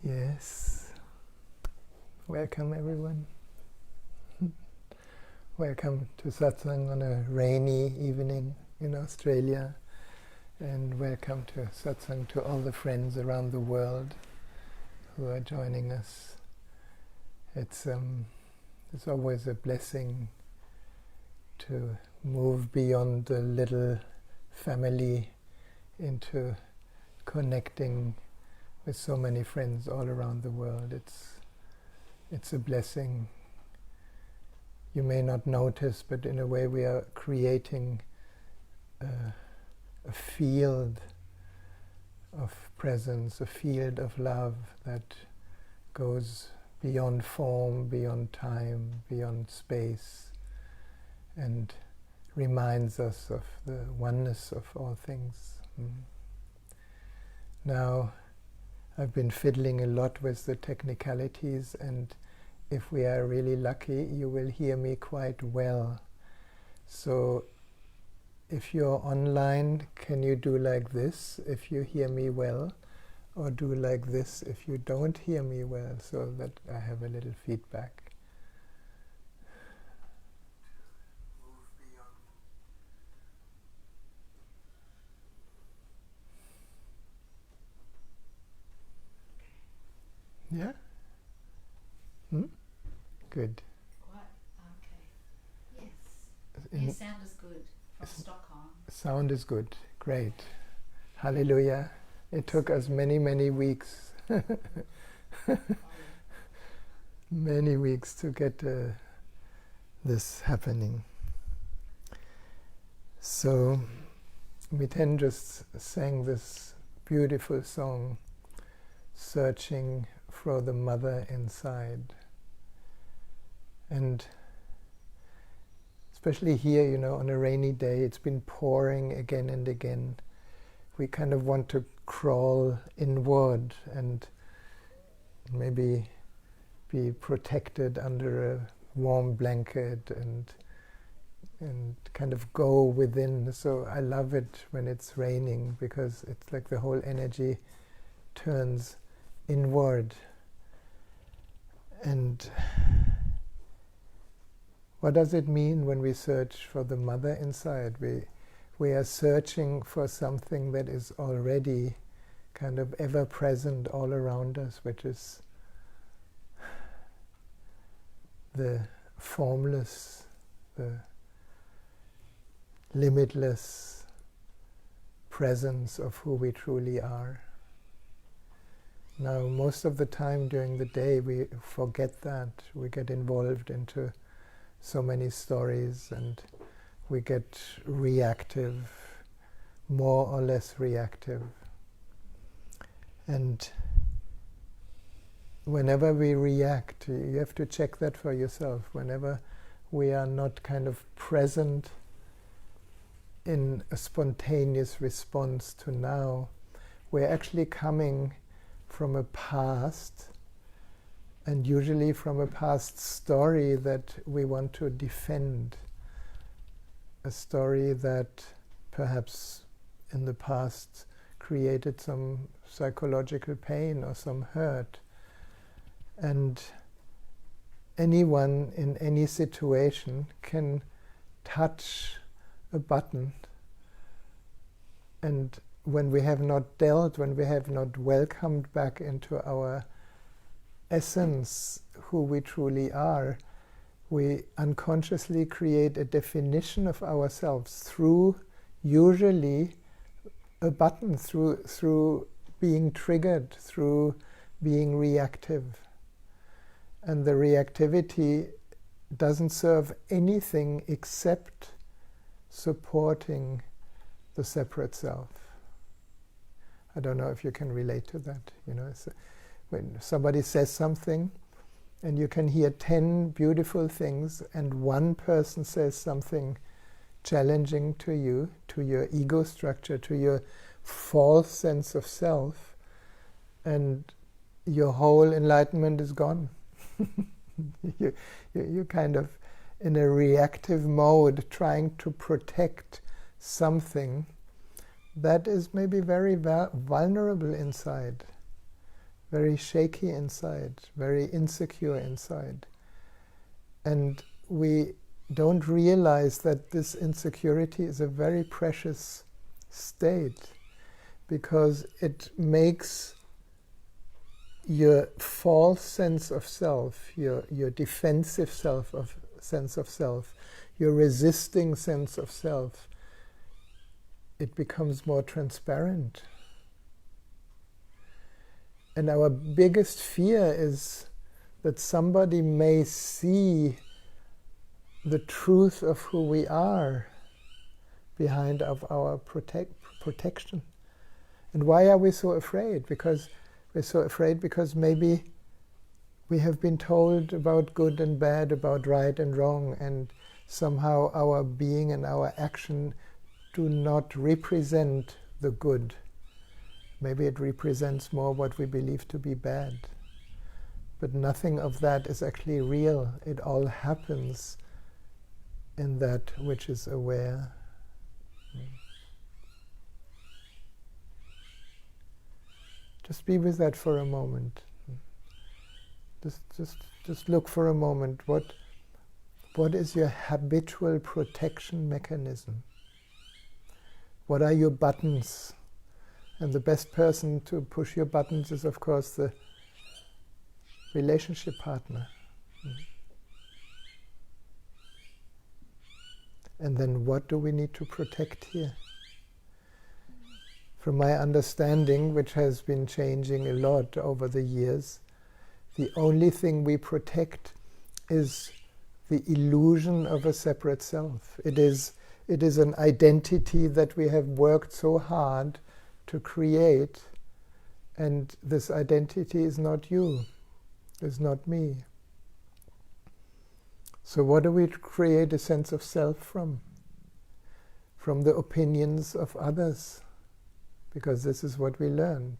Yes, welcome everyone. Welcome to Satsang on a rainy evening in Australia, and welcome to Satsang to all the friends around the world who are joining us. It's always a blessing to move beyond the little family into connecting with so many friends all around the world. It's a blessing. You may not notice, but in a way we are creating a field of presence, a field of love that goes beyond form, beyond time, beyond space, and reminds us of the oneness of all things. Now, I've been fiddling a lot with the technicalities, and if we are really lucky, you will hear me quite well. So if you're online, can you do like this if you hear me well, or do like this if you don't hear me well, so that I have a little feedback. Yeah? Good. Okay. Yes. Your sound is good from Stockholm. Sound is good. Great. Hallelujah. It took us many, many weeks. Many weeks to get this happening. So, Miten just sang this beautiful song, Searching for the Mother Inside. And especially here, on a rainy day, it's been pouring again and again. We kind of want to crawl inward and maybe be protected under a warm blanket and kind of go within. So I love it when it's raining, because it's like the whole energy turns inward. And what does it mean when we search for the mother inside? We are searching for something that is already kind of ever present all around us, which is the formless, the limitless presence of who we truly are. Now, most of the time during the day we forget that. We get involved into so many stories, and we get reactive, more or less reactive. And whenever we react, you have to check that for yourself. Whenever we are not kind of present in a spontaneous response to now, we're actually coming from a past, and usually from a past story that we want to defend. A story that perhaps in the past created some psychological pain or some hurt. And anyone in any situation can touch a button, and when we have not dealt, when we have not welcomed back into our essence who we truly are, we unconsciously create a definition of ourselves through usually a button through being triggered, through being reactive. And the reactivity doesn't serve anything except supporting the separate self. I don't know if you can relate to that. When somebody says something and you can hear 10 beautiful things and one person says something challenging to you, to your ego structure, to your false sense of self, and your whole enlightenment is gone. You're kind of in a reactive mode, trying to protect something that is maybe very vulnerable inside, very shaky inside, very insecure inside. And we don't realize that this insecurity is a very precious state, because it makes your false sense of self, your defensive sense of self, your resisting sense of self, it becomes more transparent. And our biggest fear is that somebody may see the truth of who we are behind of our protection. And why are we so afraid? Because we're so afraid because maybe we have been told about good and bad, about right and wrong, and somehow our being and our action do not represent the good. Maybe it represents more what we believe to be bad. But nothing of that is actually real. It all happens in that which is aware. Just be with that for a moment. Just look for a moment. What is your habitual protection mechanism? What are your buttons? And the best person to push your buttons is, of course, the relationship partner. And then what do we need to protect here? From my understanding, which has been changing a lot over the years, the only thing we protect is the illusion of a separate self. It is an identity that we have worked so hard to create, and this identity is not you, is not me. So what do we create a sense of self from? From the opinions of others. Because this is what we learn.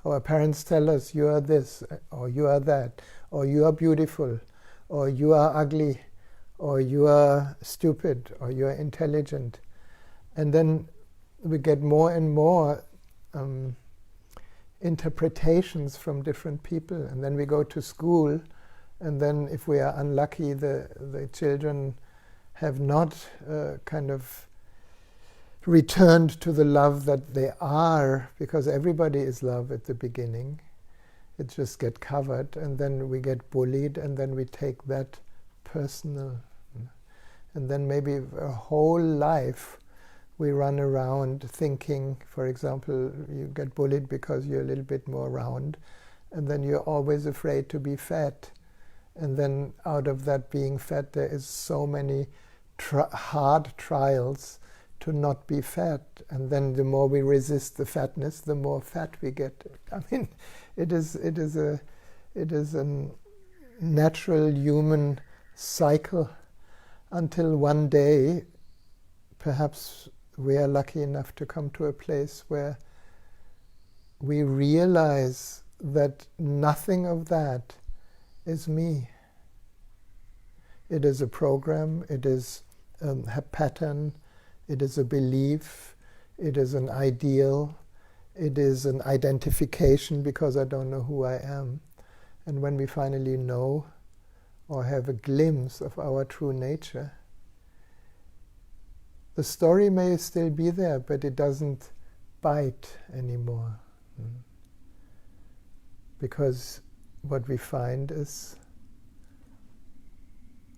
Our parents tell us, you are this, or you are that, or you are beautiful, or you are ugly, or you are stupid, or you are intelligent. And then we get more and more interpretations from different people. And then we go to school, and then if we are unlucky, the children have not kind of returned to the love that they are, because everybody is love at the beginning. It just gets covered, and then we get bullied, and then we take that personal. And then maybe a whole life we run around thinking, for example, you get bullied because you're a little bit more round, and then you're always afraid to be fat. And then out of that being fat, there is so many hard trials to not be fat, and then the more we resist the fatness, the more fat we get. I mean, it is a natural human cycle, until one day, perhaps we are lucky enough to come to a place where we realize that nothing of that is me. It is a program, it is a pattern, it is a belief, it is an ideal, it is an identification because I don't know who I am. And when we finally know or have a glimpse of our true nature, the story may still be there, but it doesn't bite anymore. Because what we find is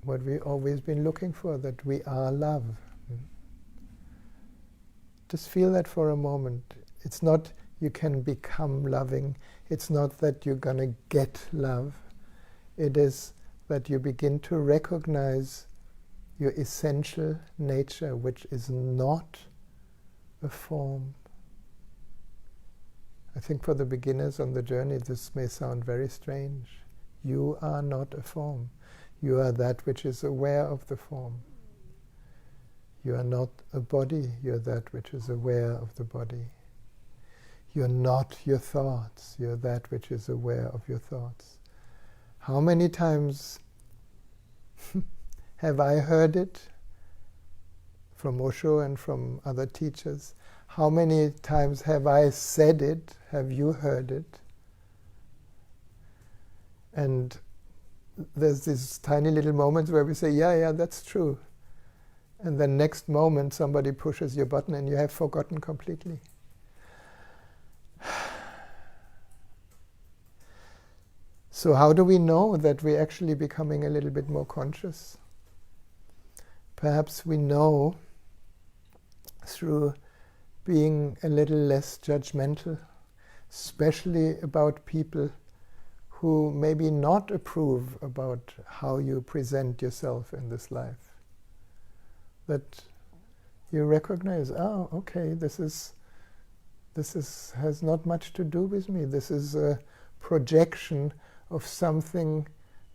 what we've always been looking for, that we are love. Just feel that for a moment. It's not you can become loving. It's not that you're going to get love. It is that you begin to recognize your essential nature, which is not a form. I think for the beginners on the journey, this may sound very strange. You are not a form. You are that which is aware of the form. You are not a body. You are that which is aware of the body. You are not your thoughts. You are that which is aware of your thoughts. How many times have I heard it from Osho and from other teachers? How many times have I said it? Have you heard it? And there's these tiny little moments where we say, yeah, that's true. And then next moment somebody pushes your button and you have forgotten completely. So how do we know that we're actually becoming a little bit more conscious? Perhaps we know through being a little less judgmental, especially about people who maybe not approve about how you present yourself in this life. That you recognize, oh, okay, this has not much to do with me. This is a projection of something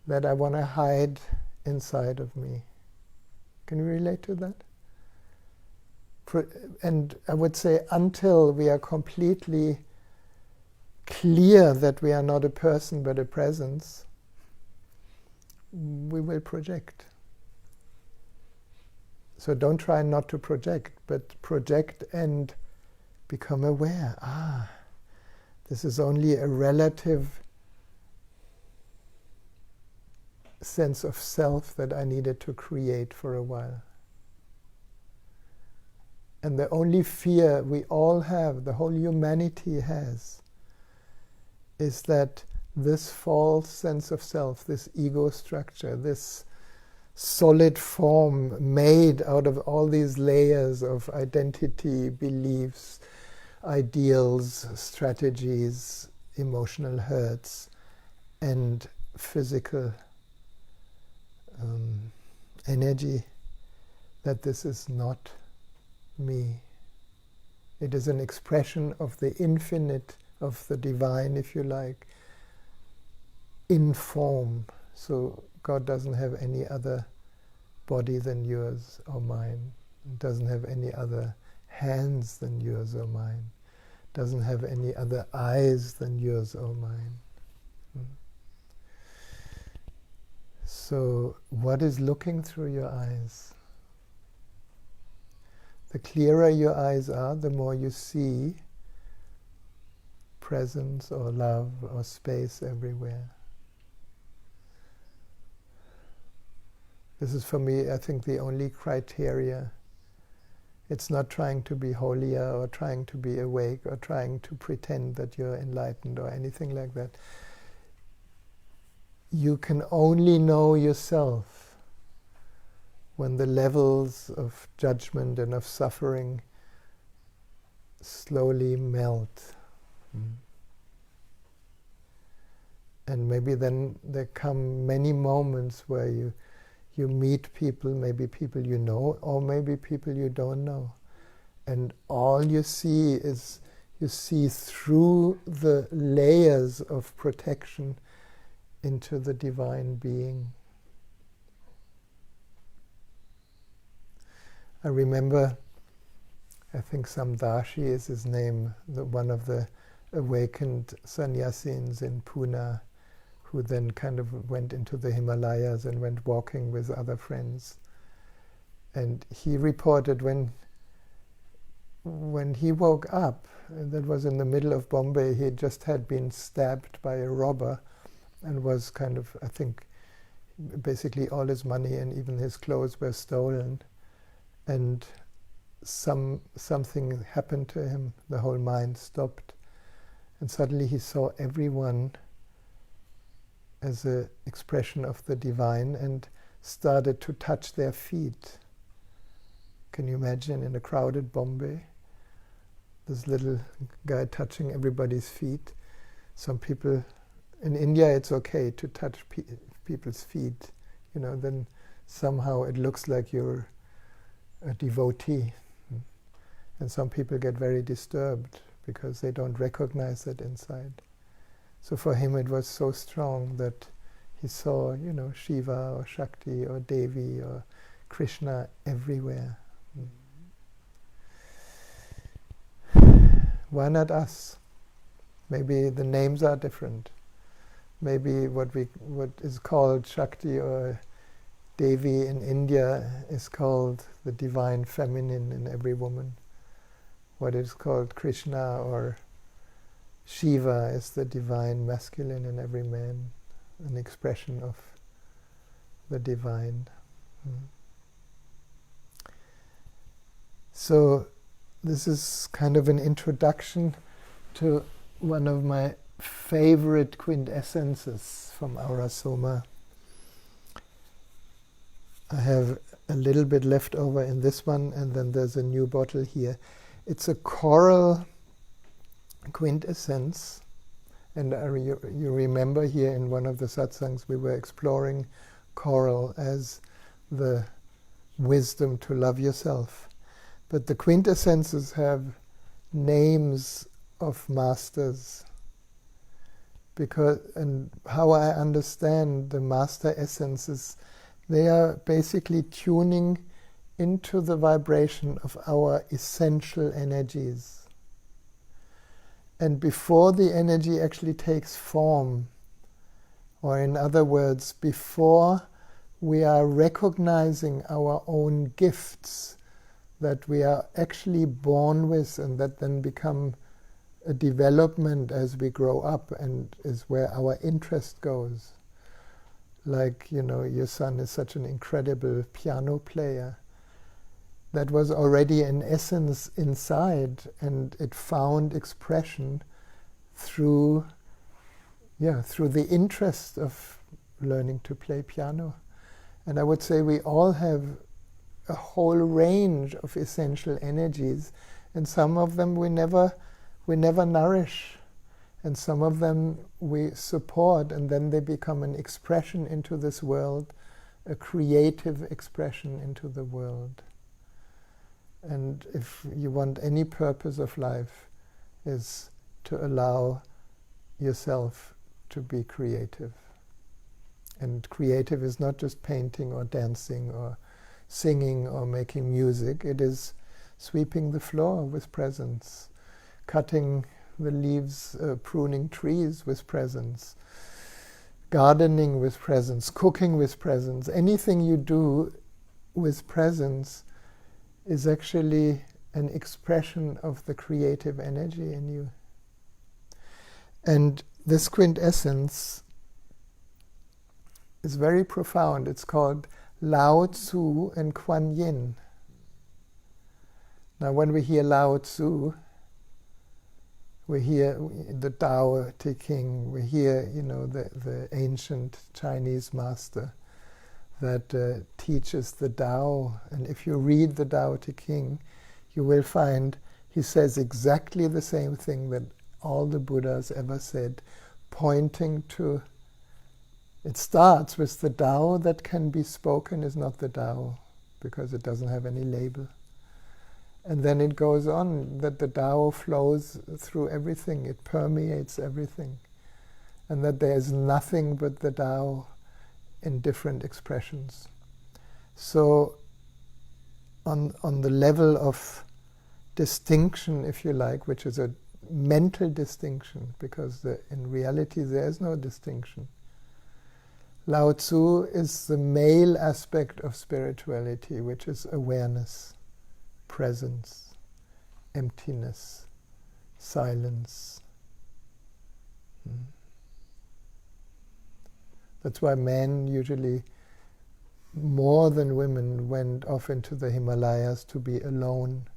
that I want to hide inside of me. Can you relate to that? And I would say until we are completely clear that we are not a person but a presence, we will project. So don't try not to project, but project and become aware. This is only a relative sense of self that I needed to create for a while. And the only fear we all have, the whole humanity has, is that this false sense of self, this ego structure, this solid form made out of all these layers of identity, beliefs, ideals, strategies, emotional hurts, and physical energy, that this is not me. It is an expression of the infinite, of the divine, if you like, in form. So God doesn't have any other body than yours or mine. It doesn't have any other hands than yours or mine. Doesn't have any other eyes than yours or mine. So what is looking through your eyes? The clearer your eyes are, the more you see presence or love or space everywhere. This is, for me, I think, the only criteria. It's not trying to be holier or trying to be awake or trying to pretend that you're enlightened or anything like that. You can only know yourself when the levels of judgment and of suffering slowly melt. And maybe then there come many moments where you meet people, maybe people you know, or maybe people you don't know. And all you see is, you see through the layers of protection into the divine being. I remember, I think Samdashi is his name, one of the awakened sannyasins in Pune, who then kind of went into the Himalayas and went walking with other friends. And he reported when he woke up, and that was in the middle of Bombay, he just had been stabbed by a robber and was kind of, I think, basically all his money and even his clothes were stolen. And something happened to him, the whole mind stopped. And suddenly he saw everyone as an expression of the divine and started to touch their feet. Can you imagine in a crowded Bombay? this little guy touching everybody's feet. Some people in India, it's okay to touch people's feet, then somehow it looks like you're a devotee. And some people get very disturbed because they don't recognize that inside. So for him it was so strong that he saw, Shiva or Shakti or Devi or Krishna everywhere. Why not us? Maybe the names are different. Maybe what is called Shakti or Devi in India is called the divine feminine in every woman. What is called Krishna or Shiva is the divine masculine in every man, an expression of the divine. So this is kind of an introduction to one of my favorite quintessences from Aura Soma. I have a little bit left over in this one, and then there's a new bottle here. It's a choral quintessence, and you remember here in one of the satsangs we were exploring choral as the wisdom to love yourself. But the quintessences have names of masters, and how I understand the master essences, they are basically tuning into the vibration of our essential energies. And before the energy actually takes form, or in other words, before we are recognizing our own gifts that we are actually born with and that then become a development as we grow up and is where our interest goes. Like, your son is such an incredible piano player. That was already an essence inside, and it found expression through the interest of learning to play piano. And I would say we all have a whole range of essential energies, and some of them we never nourish, and some of them we support, and then they become an expression into this world, a creative expression into the world. And if you want any purpose of life, is to allow yourself to be creative. And creative is not just painting or dancing or singing or making music. It is sweeping the floor with presence, cutting the leaves, pruning trees with presence, gardening with presence, cooking with presence. Anything you do with presence is actually an expression of the creative energy in you. And this quintessence is very profound. It's called Lao Tzu and Kuan Yin. Now when we hear Lao Tzu, we hear the Tao Te Ching, we hear the ancient Chinese master that teaches the Tao. And if you read the Tao Te Ching, you will find he says exactly the same thing that all the Buddhas ever said, pointing to, it starts with the Tao that can be spoken is not the Tao, because it doesn't have any label. And then it goes on that the Tao flows through everything, it permeates everything, and that there is nothing but the Tao in different expressions. So on the level of distinction, if you like, which is a mental distinction, because in reality there is no distinction. Lao Tzu is the male aspect of spirituality, which is awareness, presence, emptiness, silence. That's why men usually, more than women, went off into the Himalayas to be alone,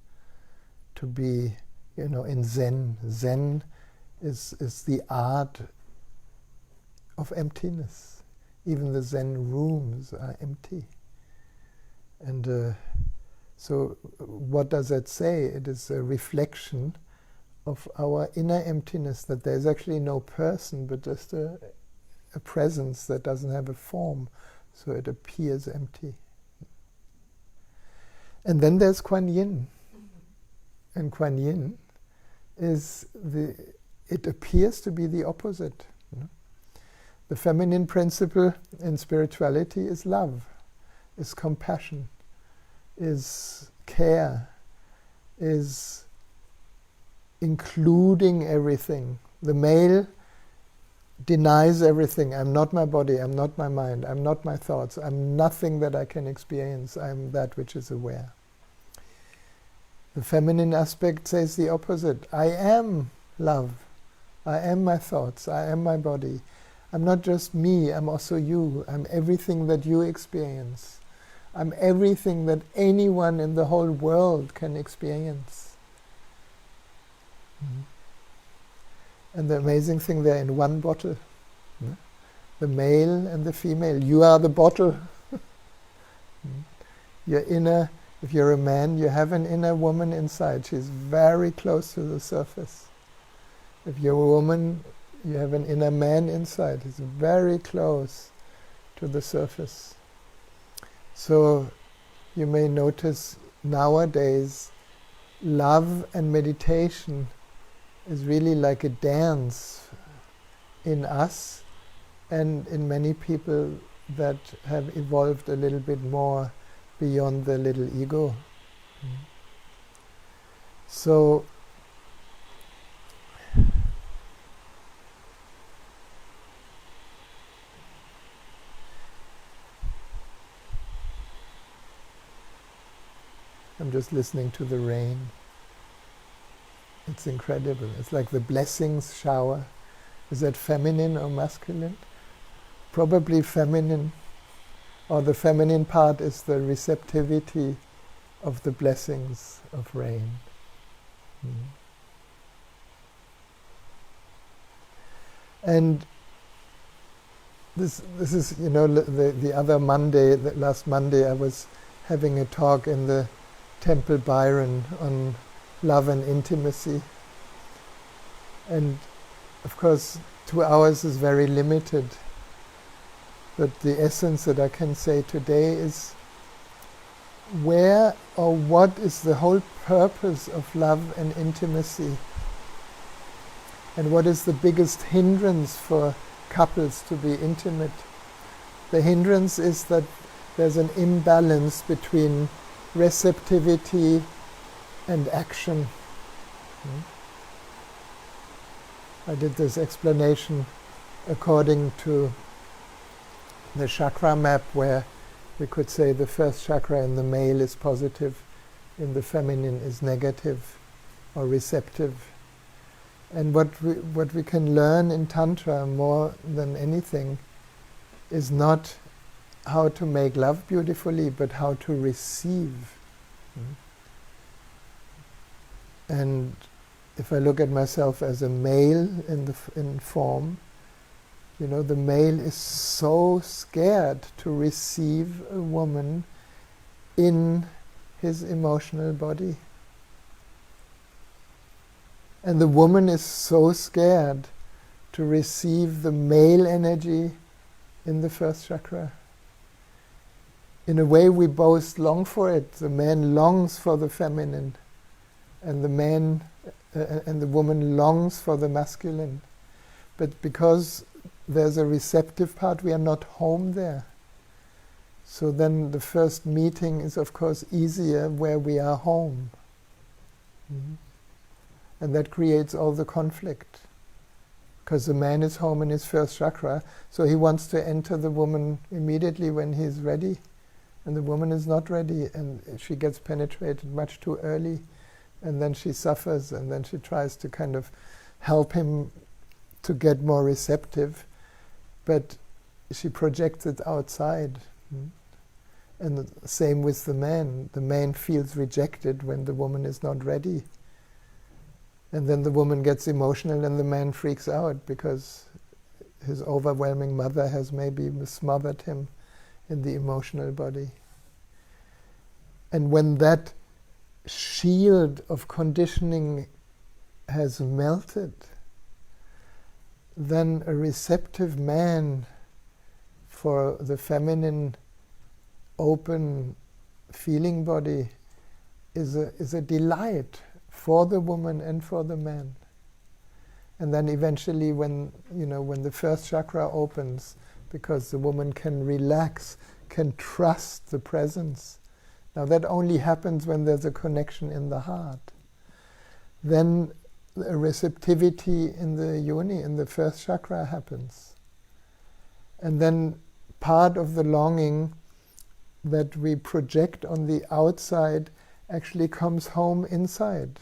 to be, in Zen. Zen is the art of emptiness. Even the Zen rooms are empty. And so what does that say? It is a reflection of our inner emptiness, that there's actually no person, but just a presence that doesn't have a form, so it appears empty. And then there's Kuan Yin. And Kuan Yin is it appears to be the opposite. The feminine principle in spirituality is love, is compassion, is care, is including everything. The male denies everything. I'm not my body, I'm not my mind, I'm not my thoughts, I'm nothing that I can experience, I'm that which is aware. The feminine aspect says the opposite. I am love, I am my thoughts, I am my body. I'm not just me, I'm also you. I'm everything that you experience. I'm everything that anyone in the whole world can experience. And the amazing thing, they're in one bottle. The male and the female. You are the bottle. Your inner, if you're a man, you have an inner woman inside. She's very close to the surface. If you're a woman, you have an inner man inside. He's very close to the surface. So you may notice nowadays love and meditation is really like a dance in us and in many people that have evolved a little bit more beyond the little ego. So I'm just listening to the rain. It's incredible. It's like the blessings shower. Is that feminine or masculine? Probably feminine. Or the feminine part is the receptivity of the blessings of rain. And this is, the other Monday, last Monday, I was having a talk in the Temple Byron on love and intimacy. And of course 2 hours is very limited, but the essence that I can say today is where or what is the whole purpose of love and intimacy, and what is the biggest hindrance for couples to be intimate. The hindrance is that there's an imbalance between receptivity and action. I did this explanation according to the chakra map, where we could say the first chakra in the male is positive, in the feminine is negative or receptive. And what we can learn in Tantra more than anything is not how to make love beautifully, but how to receive. And if I look at myself as a male in form, the male is so scared to receive a woman in his emotional body. And the woman is so scared to receive the male energy in the first chakra. In a way, we both long for it. The man longs for the feminine, and the woman longs for the masculine. But because there's a receptive part, we are not home there. So then the first meeting is, of course, easier where we are home. And that creates all the conflict. Because the man is home in his first chakra, so he wants to enter the woman immediately when he's ready. And the woman is not ready, and she gets penetrated much too early, and then she suffers, and then she tries to kind of help him to get more receptive, but she projects it outside. And the same with the man. The man feels rejected when the woman is not ready. And then the woman gets emotional and the man freaks out because his overwhelming mother has maybe smothered him in the emotional body. And when that shield of conditioning has melted, then a receptive man for the feminine, open feeling body is a delight for the woman and for the man. And then eventually when the first chakra opens, because the woman can relax, can trust the presence. Now that only happens when there's a connection in the heart. Then a receptivity in the yoni, in the first chakra happens. And then part of the longing that we project on the outside actually comes home inside.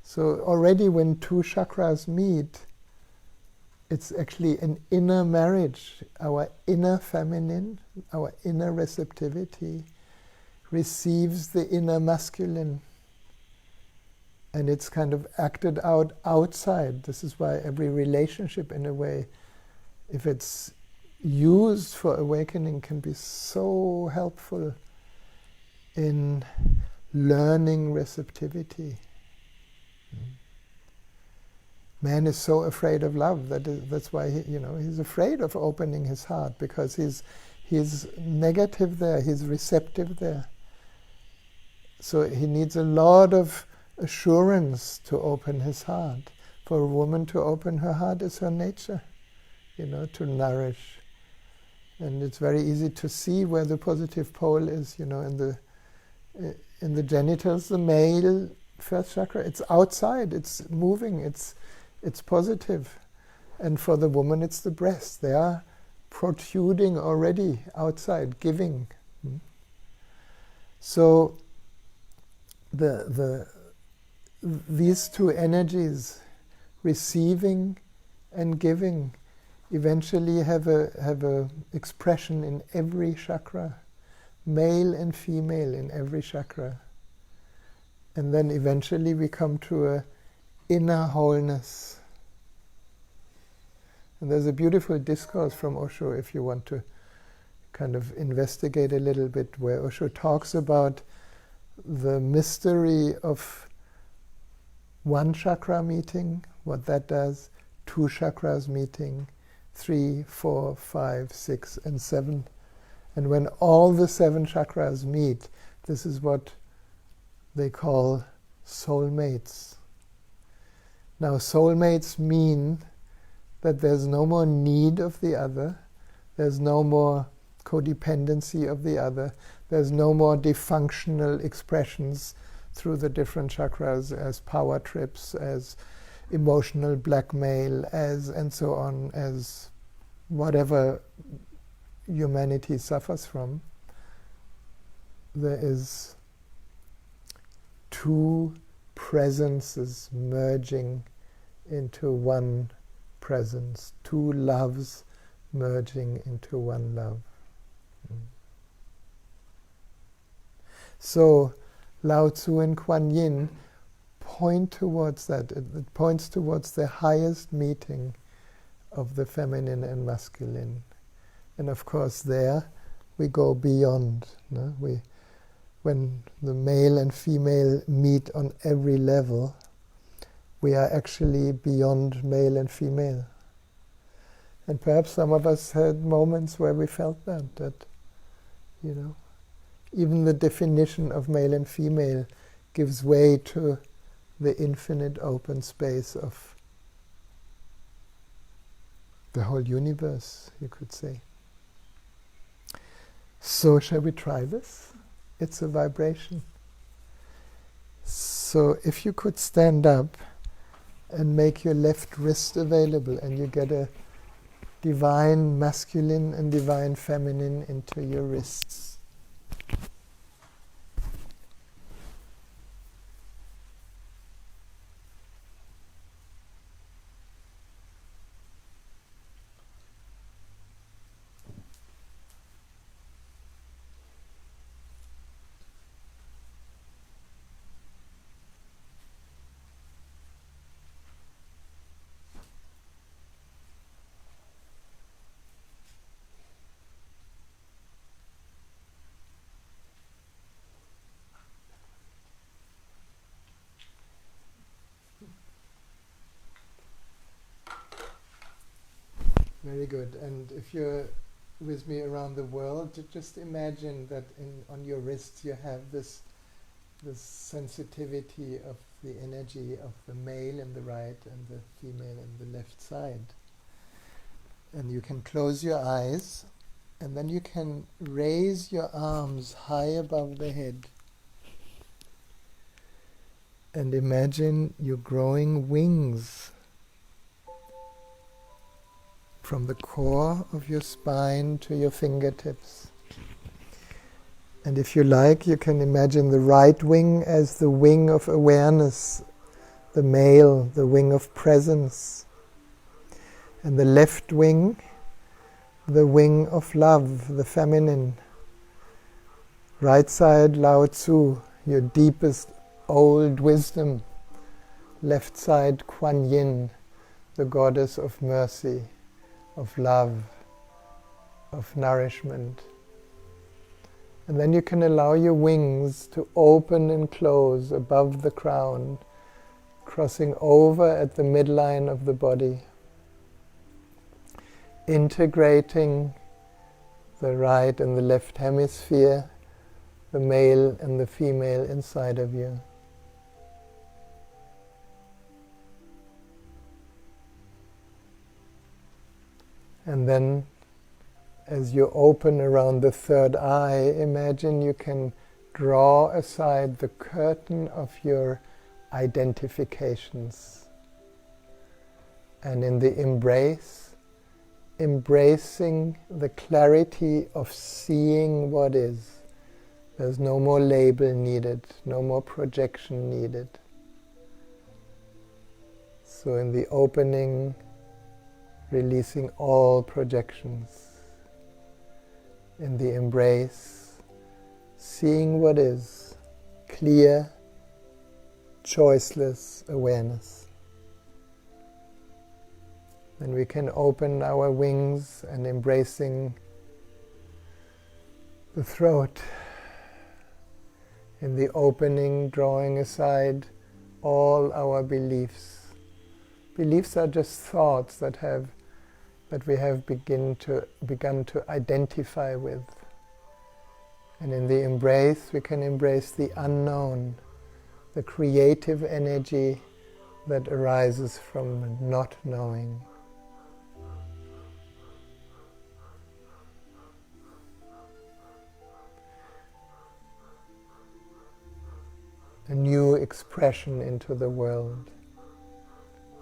So already when two chakras meet, it's actually an inner marriage. Our inner feminine, our inner receptivity receives the inner masculine. And it's kind of acted out outside. This is why every relationship, in a way, if it's used for awakening, can be so helpful in learning receptivity. Man is so afraid of love that's why he's afraid of opening his heart, because he's negative there, he's receptive there. So he needs a lot of assurance to open his heart. For a woman to open her heart is her nature, to nourish. And it's very easy to see where the positive pole is, in the genitals, the male first chakra, it's outside, it's moving, it's positive. And for the woman, it's the breast. They are protruding already outside, giving. So these two energies, receiving and giving, eventually have a expression in every chakra, male and female in every chakra. And then eventually we come to a inner wholeness. And there's a beautiful discourse from Osho, if you want to kind of investigate a little bit, where Osho talks about the mystery of one chakra meeting, what that does, two chakras meeting, 3, 4, 5, 6, and 7. And when all the 7 chakras meet, this is what they call soulmates. Now, soulmates mean that there's no more need of the other, there's no more codependency of the other, there's no more dysfunctional expressions through the different chakras as power trips, as emotional blackmail, as and so on, as whatever humanity suffers from. There is two presences merging into one presence, two loves merging into one love. So Lao Tzu and Kuan Yin point towards that. It points towards the highest meeting of the feminine and masculine. And of course there we go beyond. No? When the male and female meet on every level, we are actually beyond male and female. And perhaps some of us had moments where we felt that even the definition of male and female gives way to the infinite open space of the whole universe, you could say. So shall we try this? It's a vibration. So if you could stand up and make your left wrist available, and you get a divine masculine and divine feminine into your wrists. Very good. And if you're with me around the world, just imagine that on your wrists you have this sensitivity of the energy of the male in the right and the female in the left side. And you can close your eyes, and then you can raise your arms high above the head. And imagine you growing wings from the core of your spine to your fingertips. And if you like, you can imagine the right wing as the wing of awareness, the male, the wing of presence. And the left wing, the wing of love, the feminine. Right side, Lao Tzu, your deepest old wisdom. Left side, Kuan Yin, the goddess of mercy, of love, of nourishment. And then you can allow your wings to open and close above the crown, crossing over at the midline of the body, integrating the right and the left hemisphere, the male and the female inside of you. And then, as you open around the third eye, imagine you can draw aside the curtain of your identifications. And in the embrace, embracing the clarity of seeing what is. There's no more label needed, no more projection needed. So in the opening, releasing all projections. In the embrace, seeing what is, clear, choiceless awareness. Then we can open our wings and embracing the throat. In the opening, drawing aside all our beliefs. Beliefs are just thoughts that we have begun to identify with. And in the embrace, we can embrace the unknown, the creative energy that arises from not knowing. A new expression into the world.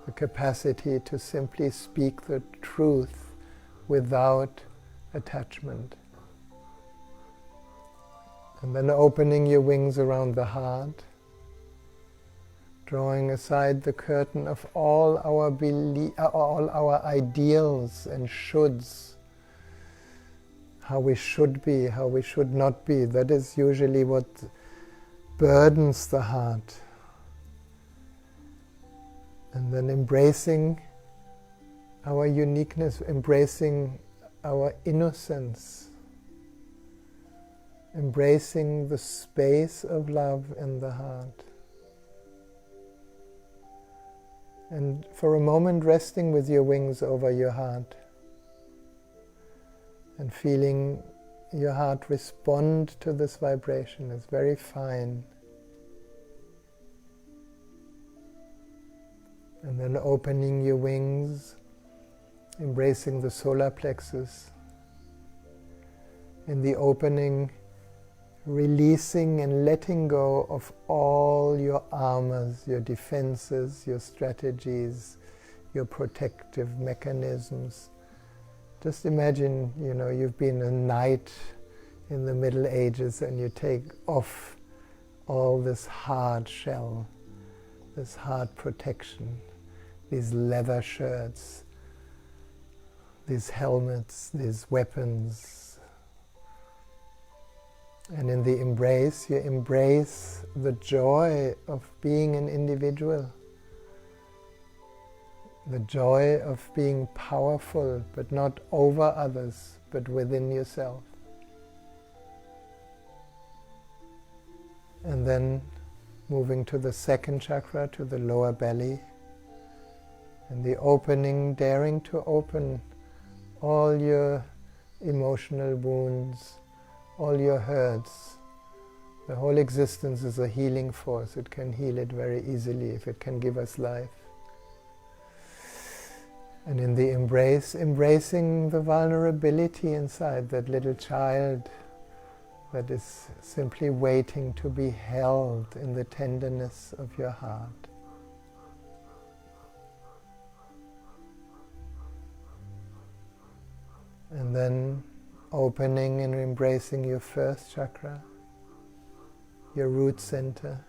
The capacity to simply speak the truth without attachment. And then opening your wings around the heart, drawing aside the curtain of all our ideals and shoulds, how we should be, how we should not be. That is usually what burdens the heart. And then embracing our uniqueness, embracing our innocence, embracing the space of love in the heart. And for a moment resting with your wings over your heart and feeling your heart respond to this vibration. It's very fine. And then opening your wings, embracing the solar plexus. In the opening, releasing and letting go of all your armors, your defenses, your strategies, your protective mechanisms. Just imagine, you've been a knight in the Middle Ages and you take off all this hard shell, this hard protection, these leather shirts, these helmets, these weapons. And in the embrace, you embrace the joy of being an individual, the joy of being powerful, but not over others, but within yourself. And then moving to the second chakra, to the lower belly, and the opening, daring to open all your emotional wounds, all your hurts. The whole existence is a healing force. It can heal it very easily if it can give us life. And in the embracing the vulnerability inside, that little child that is simply waiting to be held in the tenderness of your heart. And then opening and embracing your first chakra, your root center,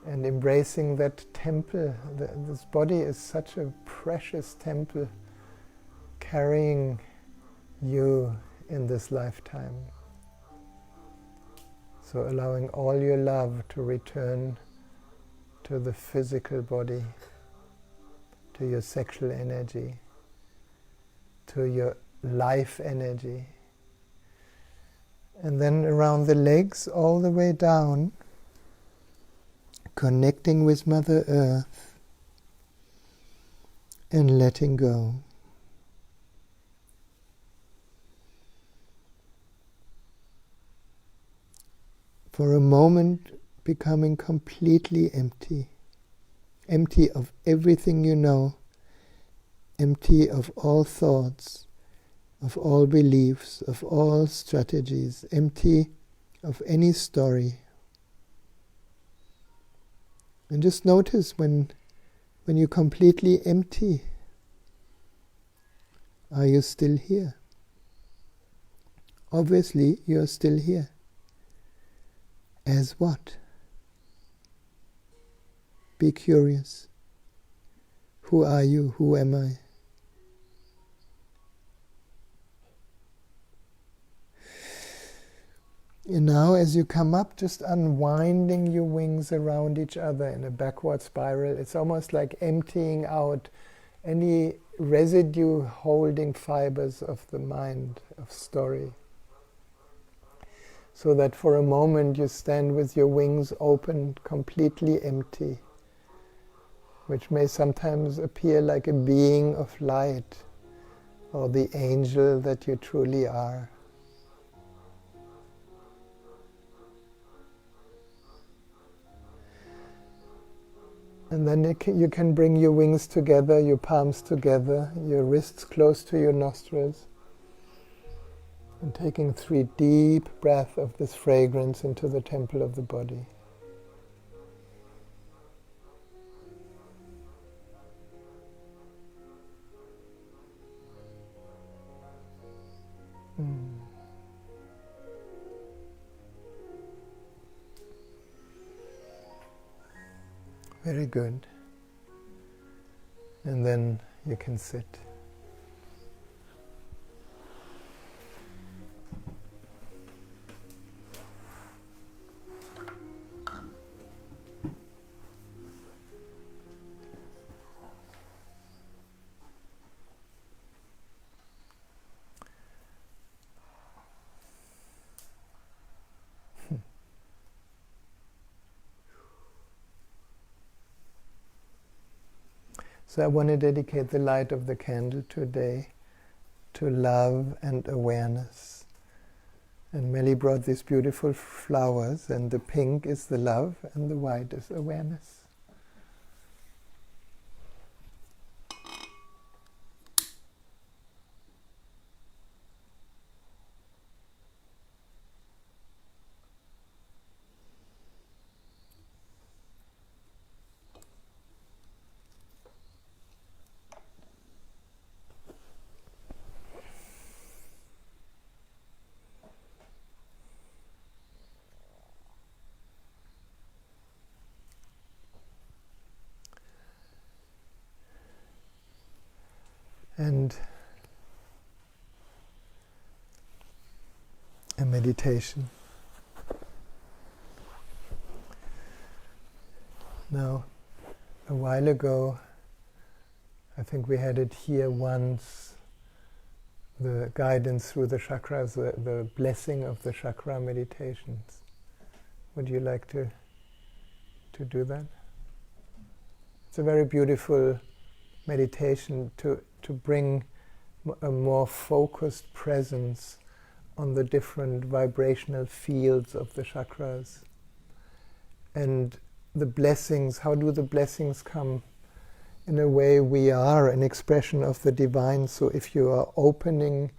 and embracing that temple. This body is such a precious temple carrying you in this lifetime. So allowing all your love to return to the physical body, to your sexual energy, to your life energy. And then around the legs, all the way down, connecting with Mother Earth and letting go. For a moment, becoming completely empty. Empty of everything you know, empty of all thoughts, of all beliefs, of all strategies, empty of any story. And just notice when you're completely empty, are you still here? Obviously, you're still here. As what? Be curious. Who are you? Who am I? And now as you come up, just unwinding your wings around each other in a backward spiral. It's almost like emptying out any residue holding fibers of the mind, of story. So that for a moment you stand with your wings open, completely empty, which may sometimes appear like a being of light, or the angel that you truly are. And then you can bring your wings together, your palms together, your wrists close to your nostrils. And taking 3 deep breaths of this fragrance into the temple of the body. Very good. And then you can sit. So I want to dedicate the light of the candle today to love and awareness. And Melly brought these beautiful flowers, and the pink is the love and the white is awareness. And a meditation. Now, a while ago, I think we had it here once, the guidance through the chakras, the blessing of the chakra meditations. Would you like to do that? It's a very beautiful meditation to bring a more focused presence on the different vibrational fields of the chakras. And the blessings, how do the blessings come? In a way, we are an expression of the divine. So if you are opening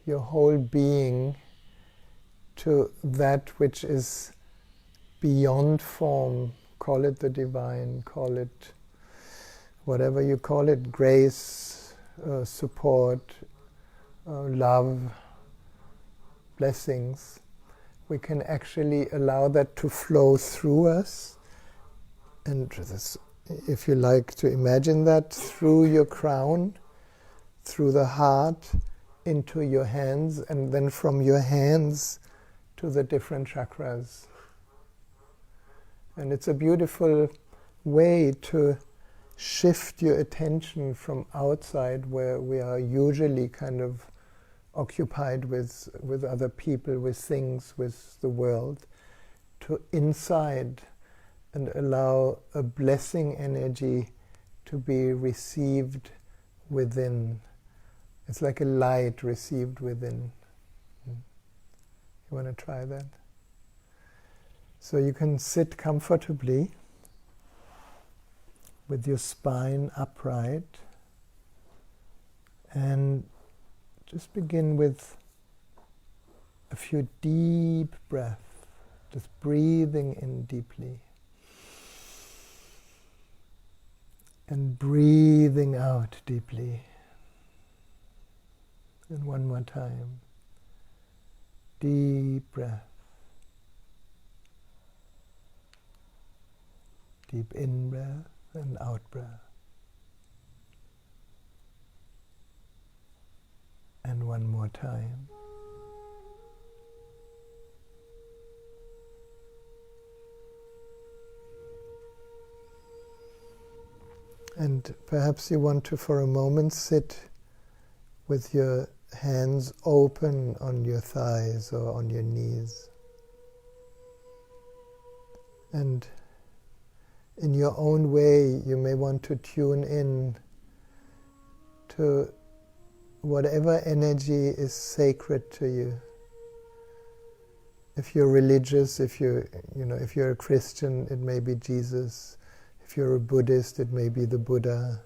your whole being to that which is beyond form, call it the divine, call it whatever you call it, grace, support, love, blessings, we can actually allow that to flow through us. And this, if you like to imagine that, through your crown, through the heart, into your hands, and then from your hands to the different chakras. And it's a beautiful way to shift your attention from outside, where we are usually kind of occupied with other people, with things, with the world, to inside and allow a blessing energy to be received within. It's like a light received within. You want to try that? So you can sit comfortably with your spine upright and just begin with a few deep breaths, just breathing in deeply and breathing out deeply. And one more time. Deep breath. Deep in breath and out breath. And one more time. And perhaps you want to, for a moment, sit with your hands open on your thighs or on your knees. And in your own way, you may want to tune in to whatever energy is sacred to you. If you're religious, if you're a Christian, it may be Jesus. If you're a Buddhist, it may be the Buddha.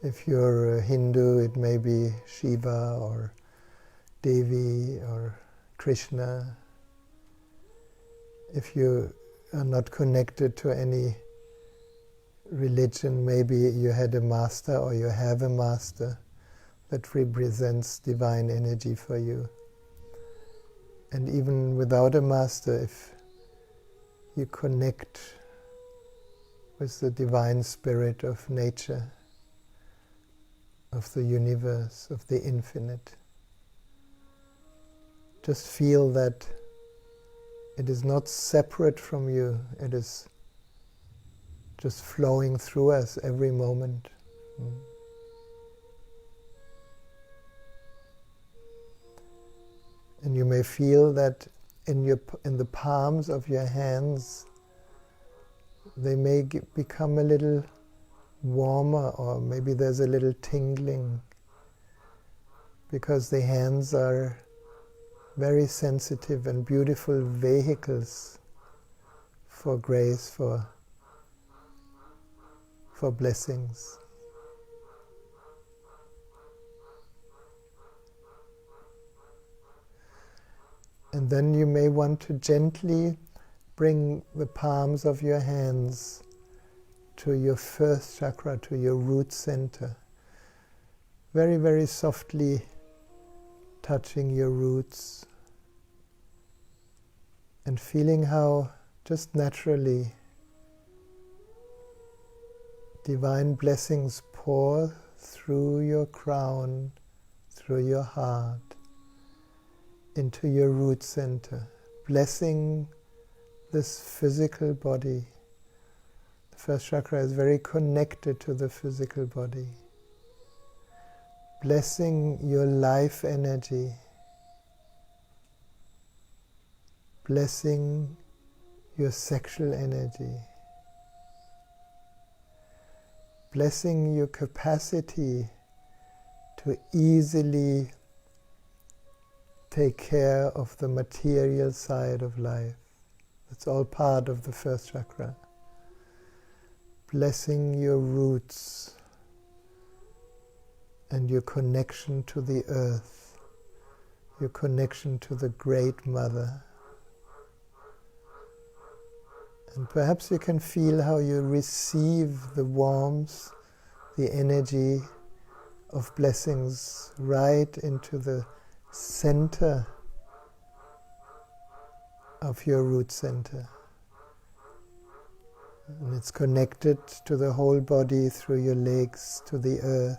If you're a Hindu, it may be Shiva or Devi or Krishna. If you are not connected to any religion, maybe you had a master or you have a master that represents divine energy for you. And even without a master, if you connect with the divine spirit of nature, of the universe, of the infinite, just feel that it is not separate from you, it is just flowing through us every moment. And you may feel that in the palms of your hands, they may become a little warmer, or maybe there's a little tingling, because the hands are very sensitive and beautiful vehicles for grace, for blessings. And then you may want to gently bring the palms of your hands to your first chakra, to your root center. Very, very softly touching your roots and feeling how just naturally divine blessings pour through your crown, through your heart, into your root center, blessing this physical body. The first chakra is very connected to the physical body. Blessing your life energy, blessing your sexual energy, blessing your capacity to easily take care of the material side of life. It's all part of the first chakra. Blessing your roots and your connection to the earth, your connection to the Great Mother. And perhaps you can feel how you receive the warmth, the energy of blessings right into the center of your root center. And it's connected to the whole body through your legs to the earth.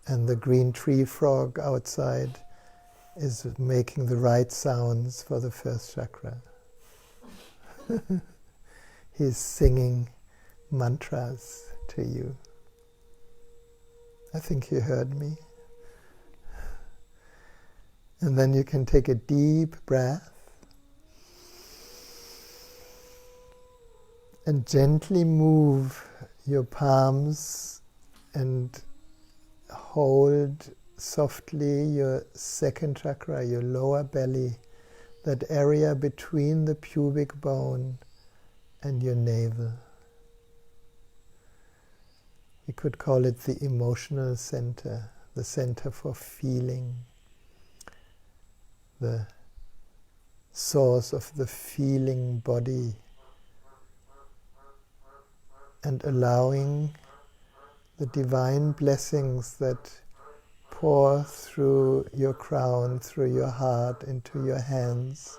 And the green tree frog outside is making the right sounds for the first chakra. He's singing mantras to you. I think you heard me. And then you can take a deep breath and gently move your palms and hold softly your second chakra, your lower belly, that area between the pubic bone and your navel. We could call it the emotional center, the center for feeling, the source of the feeling body, and allowing the divine blessings that pour through your crown, through your heart, into your hands,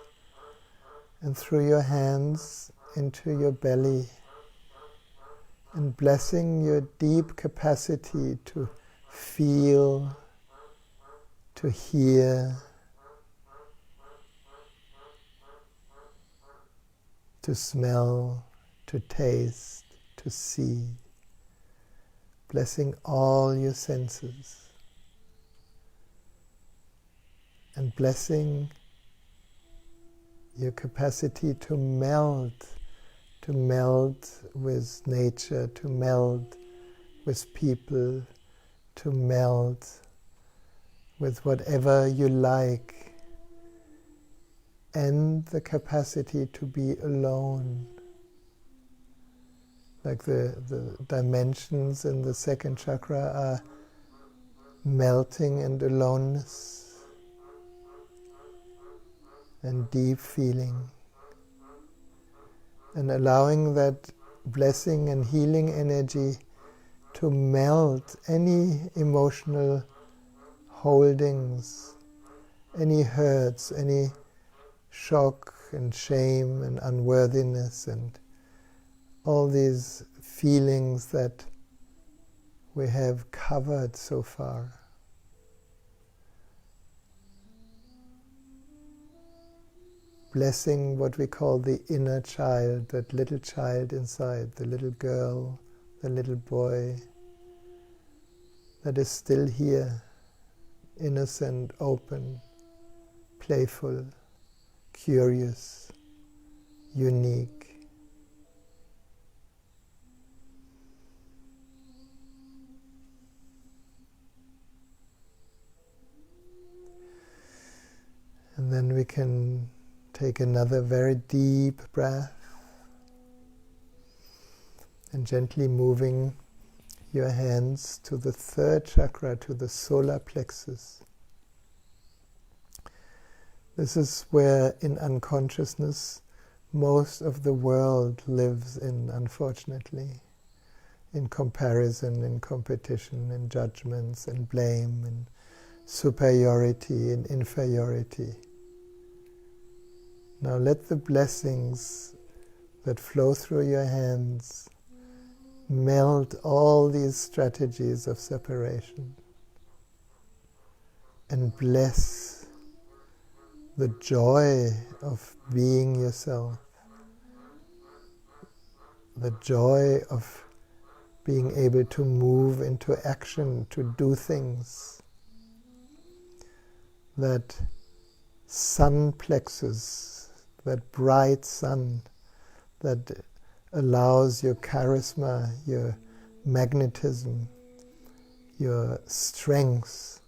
and through your hands into your belly, and blessing your deep capacity to feel, to hear, to smell, to taste, to see. Blessing all your senses. And blessing your capacity to melt with nature, to melt with people, to melt with whatever you like, and the capacity to be alone. Like the dimensions in the second chakra are melting and aloneness and deep feeling. And allowing that blessing and healing energy to melt any emotional holdings, any hurts, any shock and shame and unworthiness and all these feelings that we have covered so far. Blessing what we call the inner child, that little child inside, the little girl, the little boy, that is still here, innocent, open, playful, curious, unique. And then we can take another very deep breath and gently moving your hands to the third chakra, to the solar plexus. This is where in unconsciousness most of the world lives in, unfortunately, in comparison, in competition, in judgments, in blame, in superiority, in inferiority. Now let the blessings that flow through your hands melt all these strategies of separation and bless the joy of being yourself, the joy of being able to move into action, to do things. That sun plexus, that bright sun that allows your charisma, your magnetism, your strength,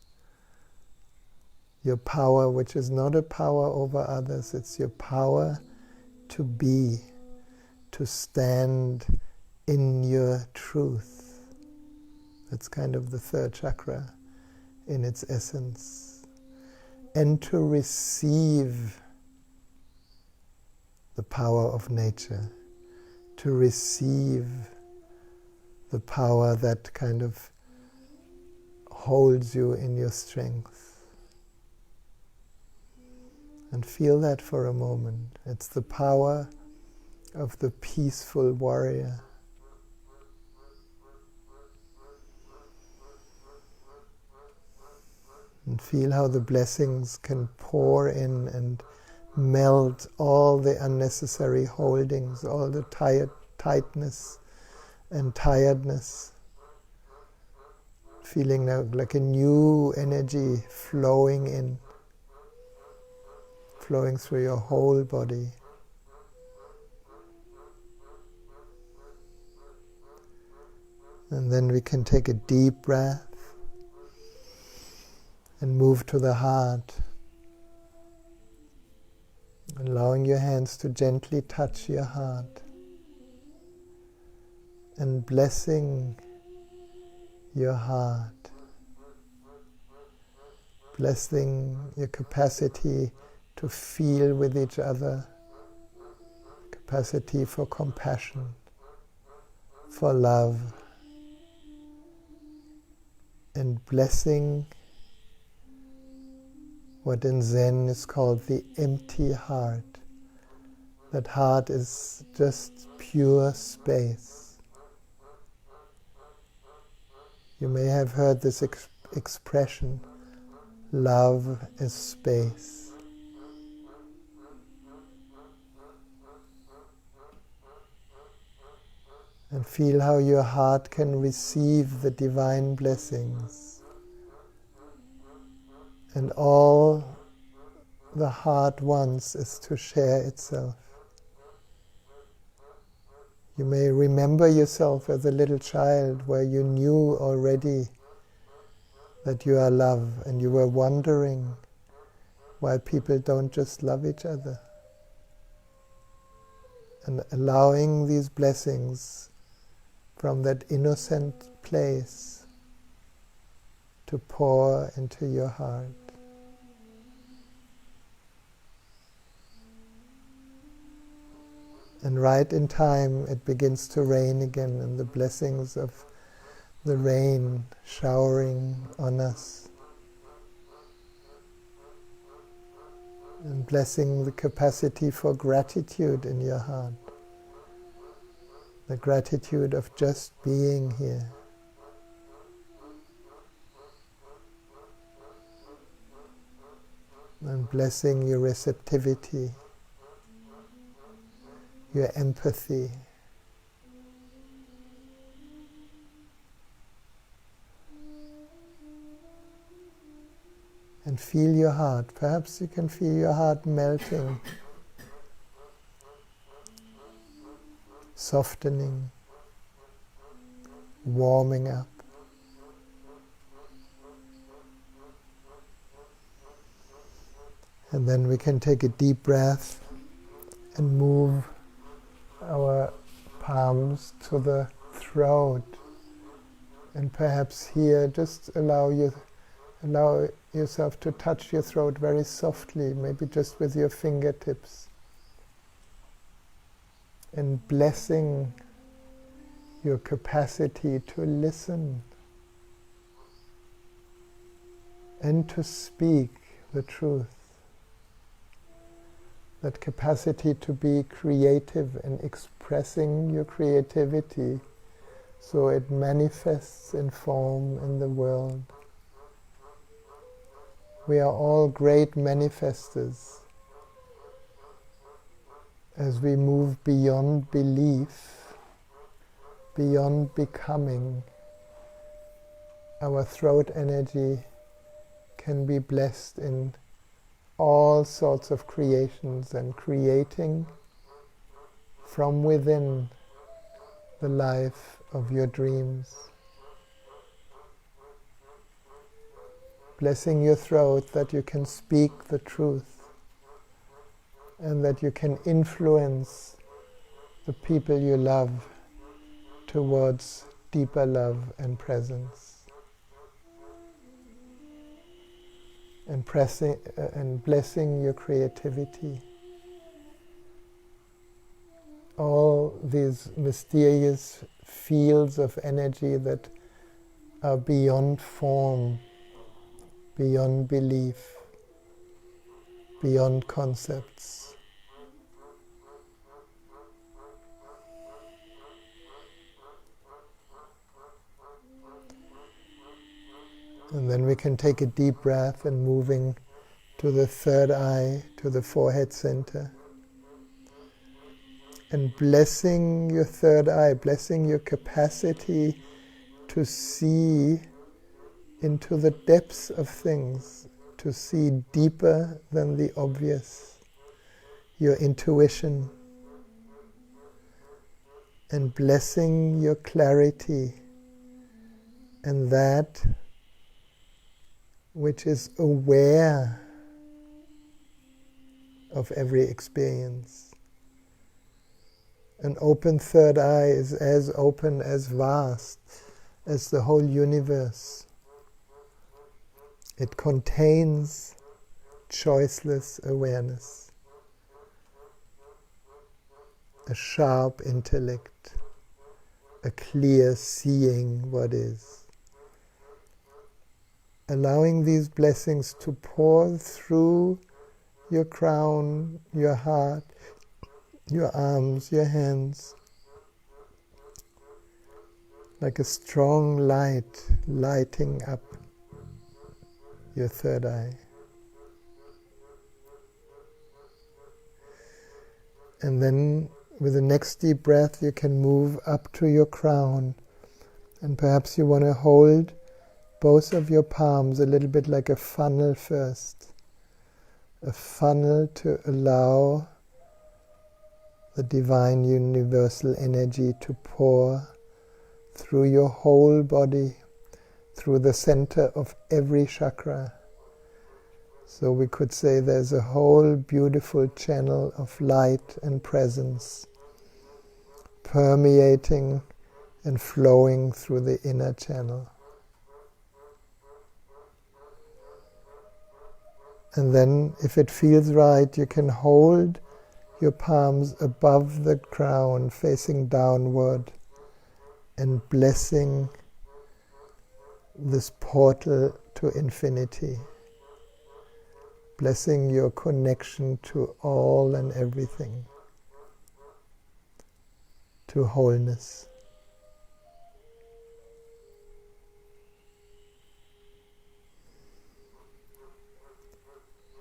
your power, which is not a power over others, it's your power to be, to stand in your truth. That's kind of the third chakra in its essence. And to receive the power of nature, to receive the power that kind of holds you in your strength. And feel that for a moment. It's the power of the peaceful warrior. And feel how the blessings can pour in and melt all the unnecessary holdings, all the tightness and tiredness. Feeling like a new energy flowing in, flowing through your whole body. And then we can take a deep breath and move to the heart, allowing your hands to gently touch your heart and blessing your heart, blessing your capacity to feel with each other, capacity for compassion, for love, and blessing what in Zen is called the empty heart. That heart is just pure space. You may have heard this expression, love is space. And feel how your heart can receive the divine blessings. And all the heart wants is to share itself. You may remember yourself as a little child where you knew already that you are love, and you were wondering why people don't just love each other. And allowing these blessings from that innocent place to pour into your heart. And right in time it begins to rain again, and the blessings of the rain showering on us. And blessing the capacity for gratitude in your heart. The gratitude of just being here. And blessing your receptivity, your empathy. And feel your heart. Perhaps you can feel your heart melting, softening, warming up. And then we can take a deep breath and move our palms to the throat. And perhaps here just allow yourself to touch your throat very softly, maybe just with your fingertips. And blessing your capacity to listen and to speak the truth. That capacity to be creative and expressing your creativity so it manifests in form in the world. We are all great manifestors. As we move beyond belief, beyond becoming, our throat energy can be blessed in all sorts of creations and creating from within the life of your dreams. Blessing your throat that you can speak the truth and that you can influence the people you love towards deeper love and presence. And blessing your creativity. All these mysterious fields of energy that are beyond form, beyond belief, beyond concepts. And then we can take a deep breath and moving to the third eye, to the forehead center. And blessing your third eye, blessing your capacity to see into the depths of things, to see deeper than the obvious, your intuition, and blessing your clarity and that which is aware of every experience. An open third eye is as open, as vast as the whole universe. It contains choiceless awareness, a sharp intellect, a clear seeing what is. Allowing these blessings to pour through your crown, your heart, your arms, your hands, like a strong light lighting up your third eye. And then with the next deep breath you can move up to your crown, and perhaps you want to hold both of your palms a little bit like a funnel first. A funnel to allow the divine universal energy to pour through your whole body, through the center of every chakra. So we could say there's a whole beautiful channel of light and presence permeating and flowing through the inner channel. And then, if it feels right, you can hold your palms above the crown, facing downward, and blessing this portal to infinity, blessing your connection to all and everything, to wholeness.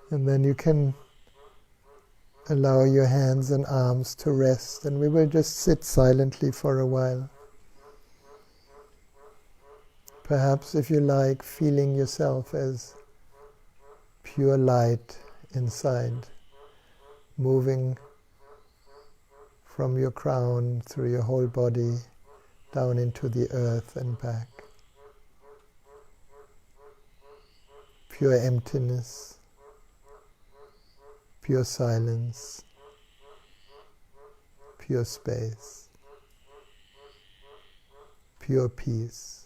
And then you can allow your hands and arms to rest, and we will just sit silently for a while. Perhaps, if you like, feeling yourself as pure light inside, moving from your crown through your whole body down into the earth and back. Pure emptiness, pure silence, pure space, pure peace.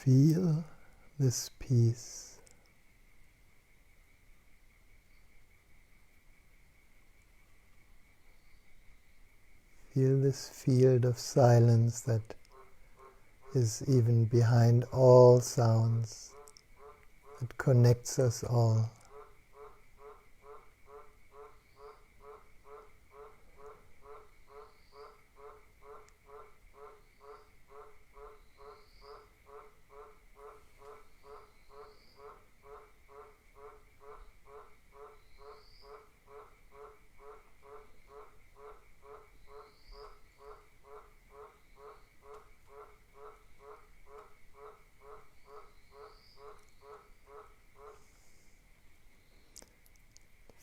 feel this peace. Feel this field of silence that is even behind all sounds, that connects us all.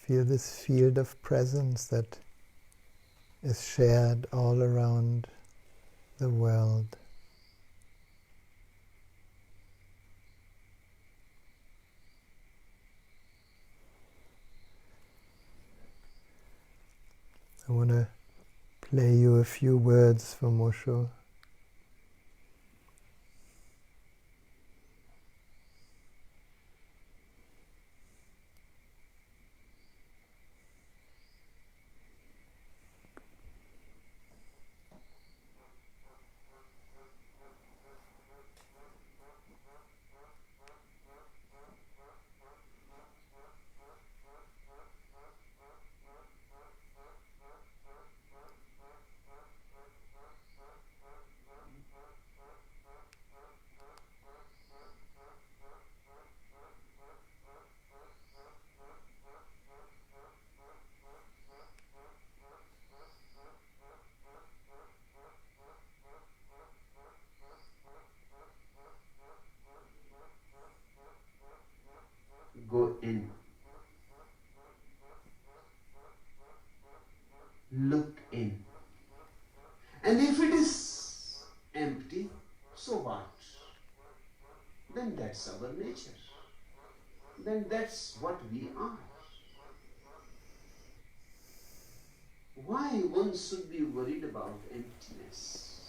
Feel this field of presence that is shared all around the world. I want to play you a few words from Osho. Go in. Look in. And if it is empty, so what? Then that's our nature. Then that's what we are. Why one should be worried about emptiness?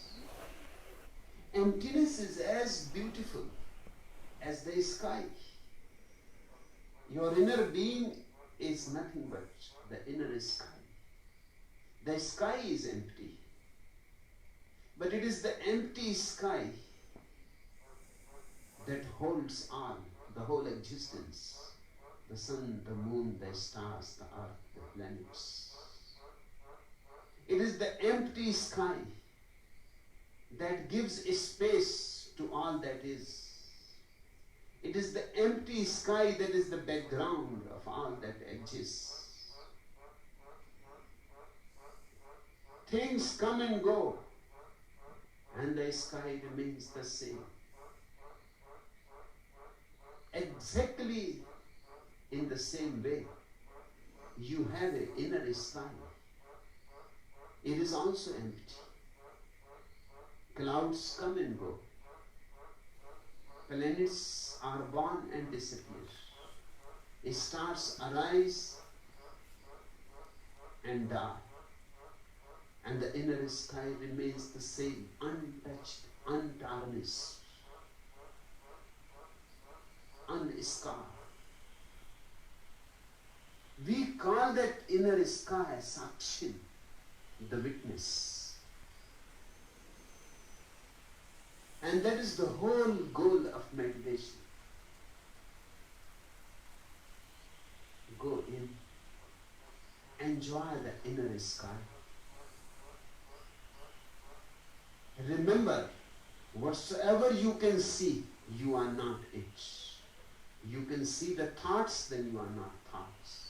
Emptiness is as beautiful as the sky. Your inner being is nothing but the inner sky. The sky is empty, but it is the empty sky that holds all, the whole existence, the sun, the moon, the stars, the earth, the planets. It is the empty sky that gives space to all that is. It is the empty sky that is the background of all that exists. Things come and go, and the sky remains the same. Exactly in the same way, you have an inner sky. It is also empty. Clouds come and go. Planets are born and disappear. Stars arise and die. And the inner sky remains the same, untouched, untarnished, unscarred. We call that inner sky Satsang, the witness. And that is the whole goal of meditation. Go in, enjoy the inner sky. Remember, whatsoever you can see, you are not it. You can see the thoughts, then you are not thoughts.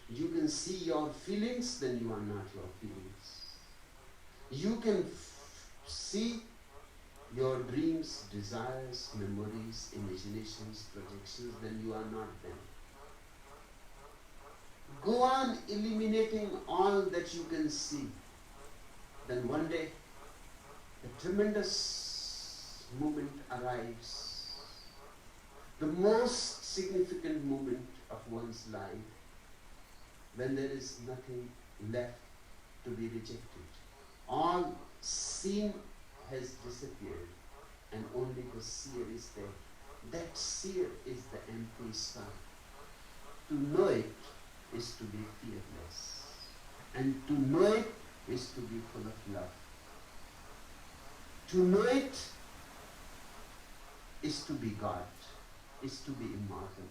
You can see your feelings, then you are not your feelings. You can see your dreams, desires, memories, imaginations, projections, then you are not them. Go on eliminating all that you can see. Then one day, a tremendous moment arrives. The most significant moment of one's life, when there is nothing left to be rejected. All seen has disappeared. and only the seer is there. That seer is the empty star. To know it is to be fearless. And to know it is to be full of love. To know it is to be God, is to be immortal.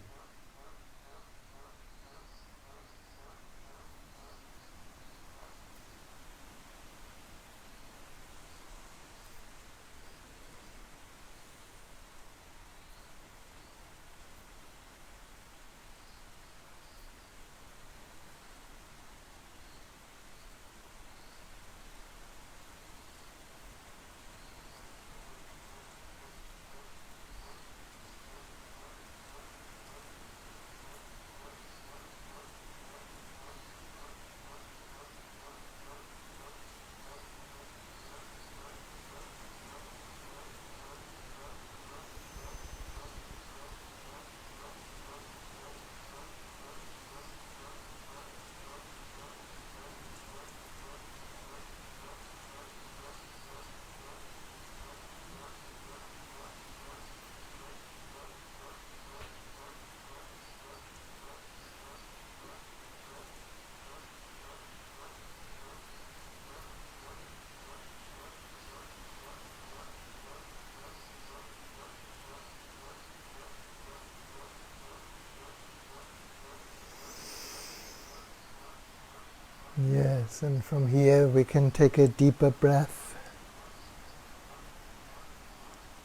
Yes, and from here we can take a deeper breath.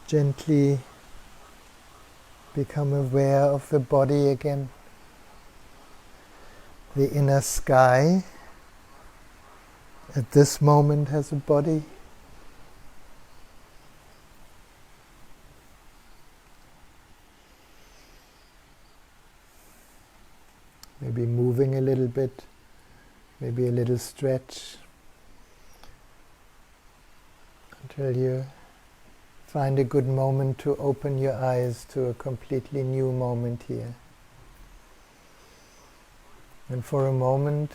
Gently become aware of the body again. The inner sky at this moment has a body. Maybe moving a little bit, maybe a little stretch, until you find a good moment to open your eyes to a completely new moment here. And for a moment,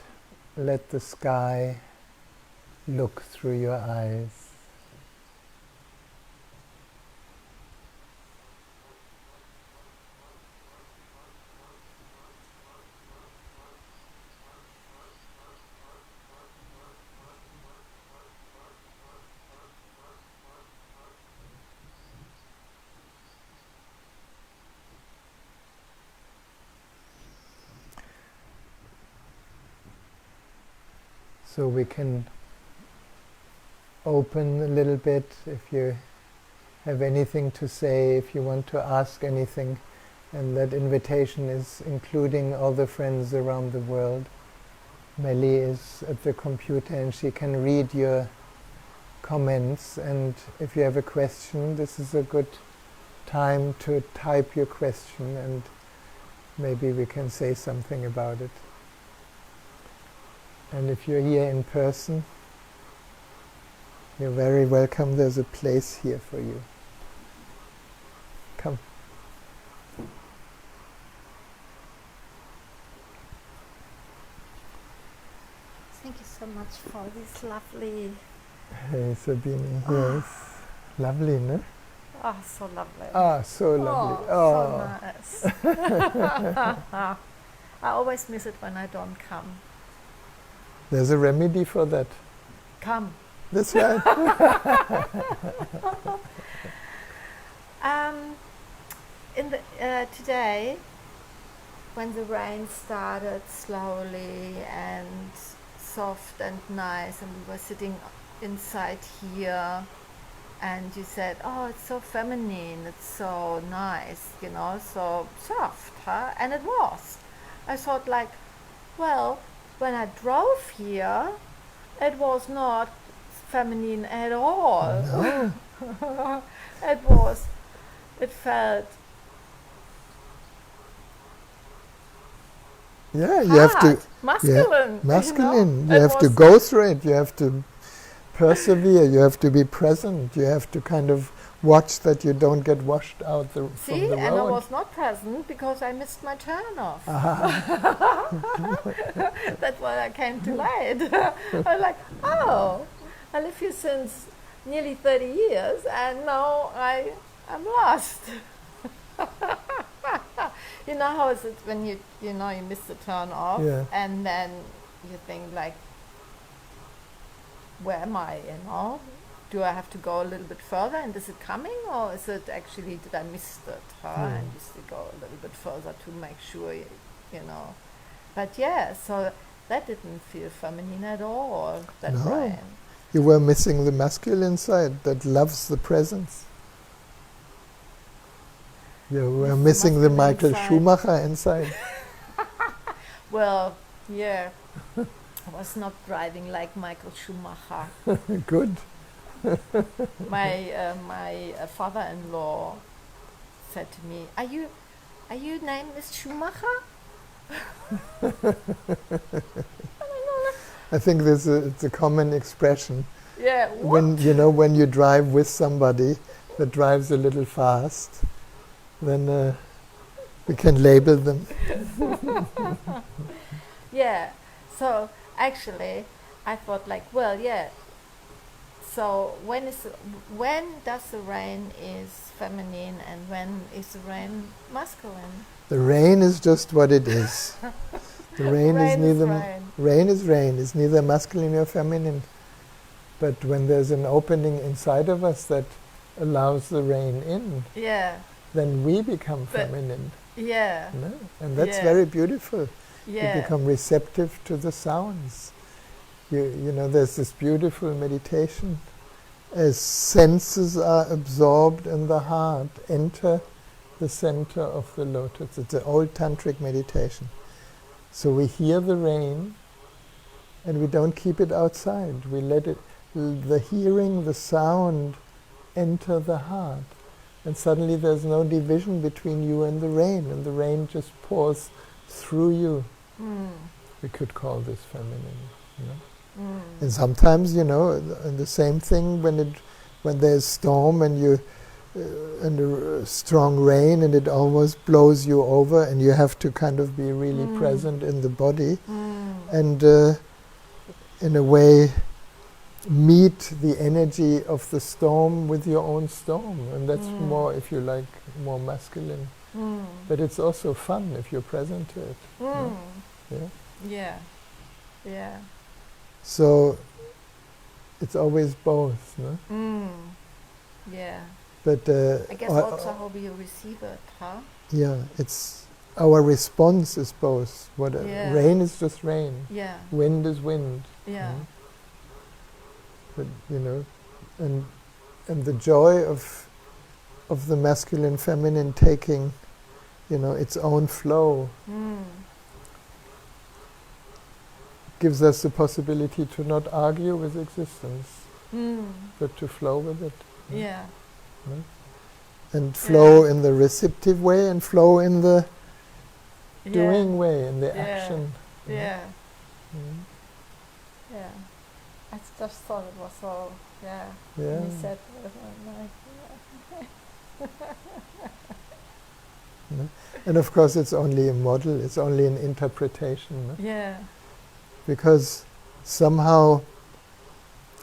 let the sky look through your eyes. So we can open a little bit if you have anything to say, if you want to ask anything, and that invitation is including all the friends around the world. Melly is at the computer and she can read your comments, and if you have a question, this is a good time to type your question and maybe we can say something about it. And if you're here in person, you're very welcome. There's a place here for you. Come. Thank you so much for this lovely... Hey Sabine, yes. Lovely, no? Oh, so lovely. Ah, so lovely. Oh, so nice. I always miss it when I don't come. There's a remedy for that. Come. That's right. Today, when the rain started slowly and soft and nice, and we were sitting inside here, and you said, "Oh, it's so feminine, it's so nice, you know, so soft, huh?" And it was. I thought, like, well, when I drove here, it was not feminine at all. No. It felt Yeah, you hard, have to masculine. Yeah, masculine. You know? You have to go through it. You have to persevere. You have to be present. You have to kind of watch that you don't get washed out from the road. And I was not present because I missed my turn off. That's why I came too late. I was like, oh, I live here since nearly 30 years, and now I'm lost. You know how is it when you miss the turn off, Yeah. and then you think like, where am I? Do I have to go a little bit further, and is it coming, or is it actually did I miss it? And just to go a little bit further to make sure, But yeah, so that didn't feel feminine at all. That No. Brian. You were missing the masculine side that loves the presence. You were missing the Michael Schumacher inside. Well, yeah, I was not driving like Michael Schumacher. Good. My father-in-law said to me, "Are you named Miss Schumacher?" I think it's a common expression. Yeah. When you drive with somebody that drives a little fast, then we can label them. Yeah. So actually, I thought like, well, yeah. So when does the rain is feminine and when is the rain masculine? The rain is just what it is. The rain is neither rain is rain. It's neither masculine nor feminine. But when there's an opening inside of us that allows the rain in, then we become feminine. Yeah. No? And that's very beautiful. Yeah. You become receptive to the sounds. You know, there's this beautiful meditation. As senses are absorbed in the heart, enter the center of the lotus. It's an old tantric meditation. So we hear the rain and we don't keep it outside. We let it, the hearing, the sound, enter the heart. And suddenly there's no division between you and the rain just pours through you. We could call this feminine, And sometimes, and the same thing when there's storm and a strong rain and it almost blows you over and you have to kind of be really present in the body and in a way meet the energy of the storm with your own storm, and that's more, if you like, more masculine. But it's also fun if you're present to it. Yeah. So it's always both, no? Yeah. But I guess also how we receive it, huh? Yeah, it's our response is both. Rain is just rain. Yeah. Wind is wind. Yeah. But and the joy of the masculine, feminine taking, its own flow. Gives us the possibility to not argue with existence, but to flow with it. Yeah. And flow in the receptive way and flow in the doing way, in the action. Yeah. Yeah. I just thought it was so, when you said it, I'm like, And of course it's only a model, it's only an interpretation. Yeah. Because somehow,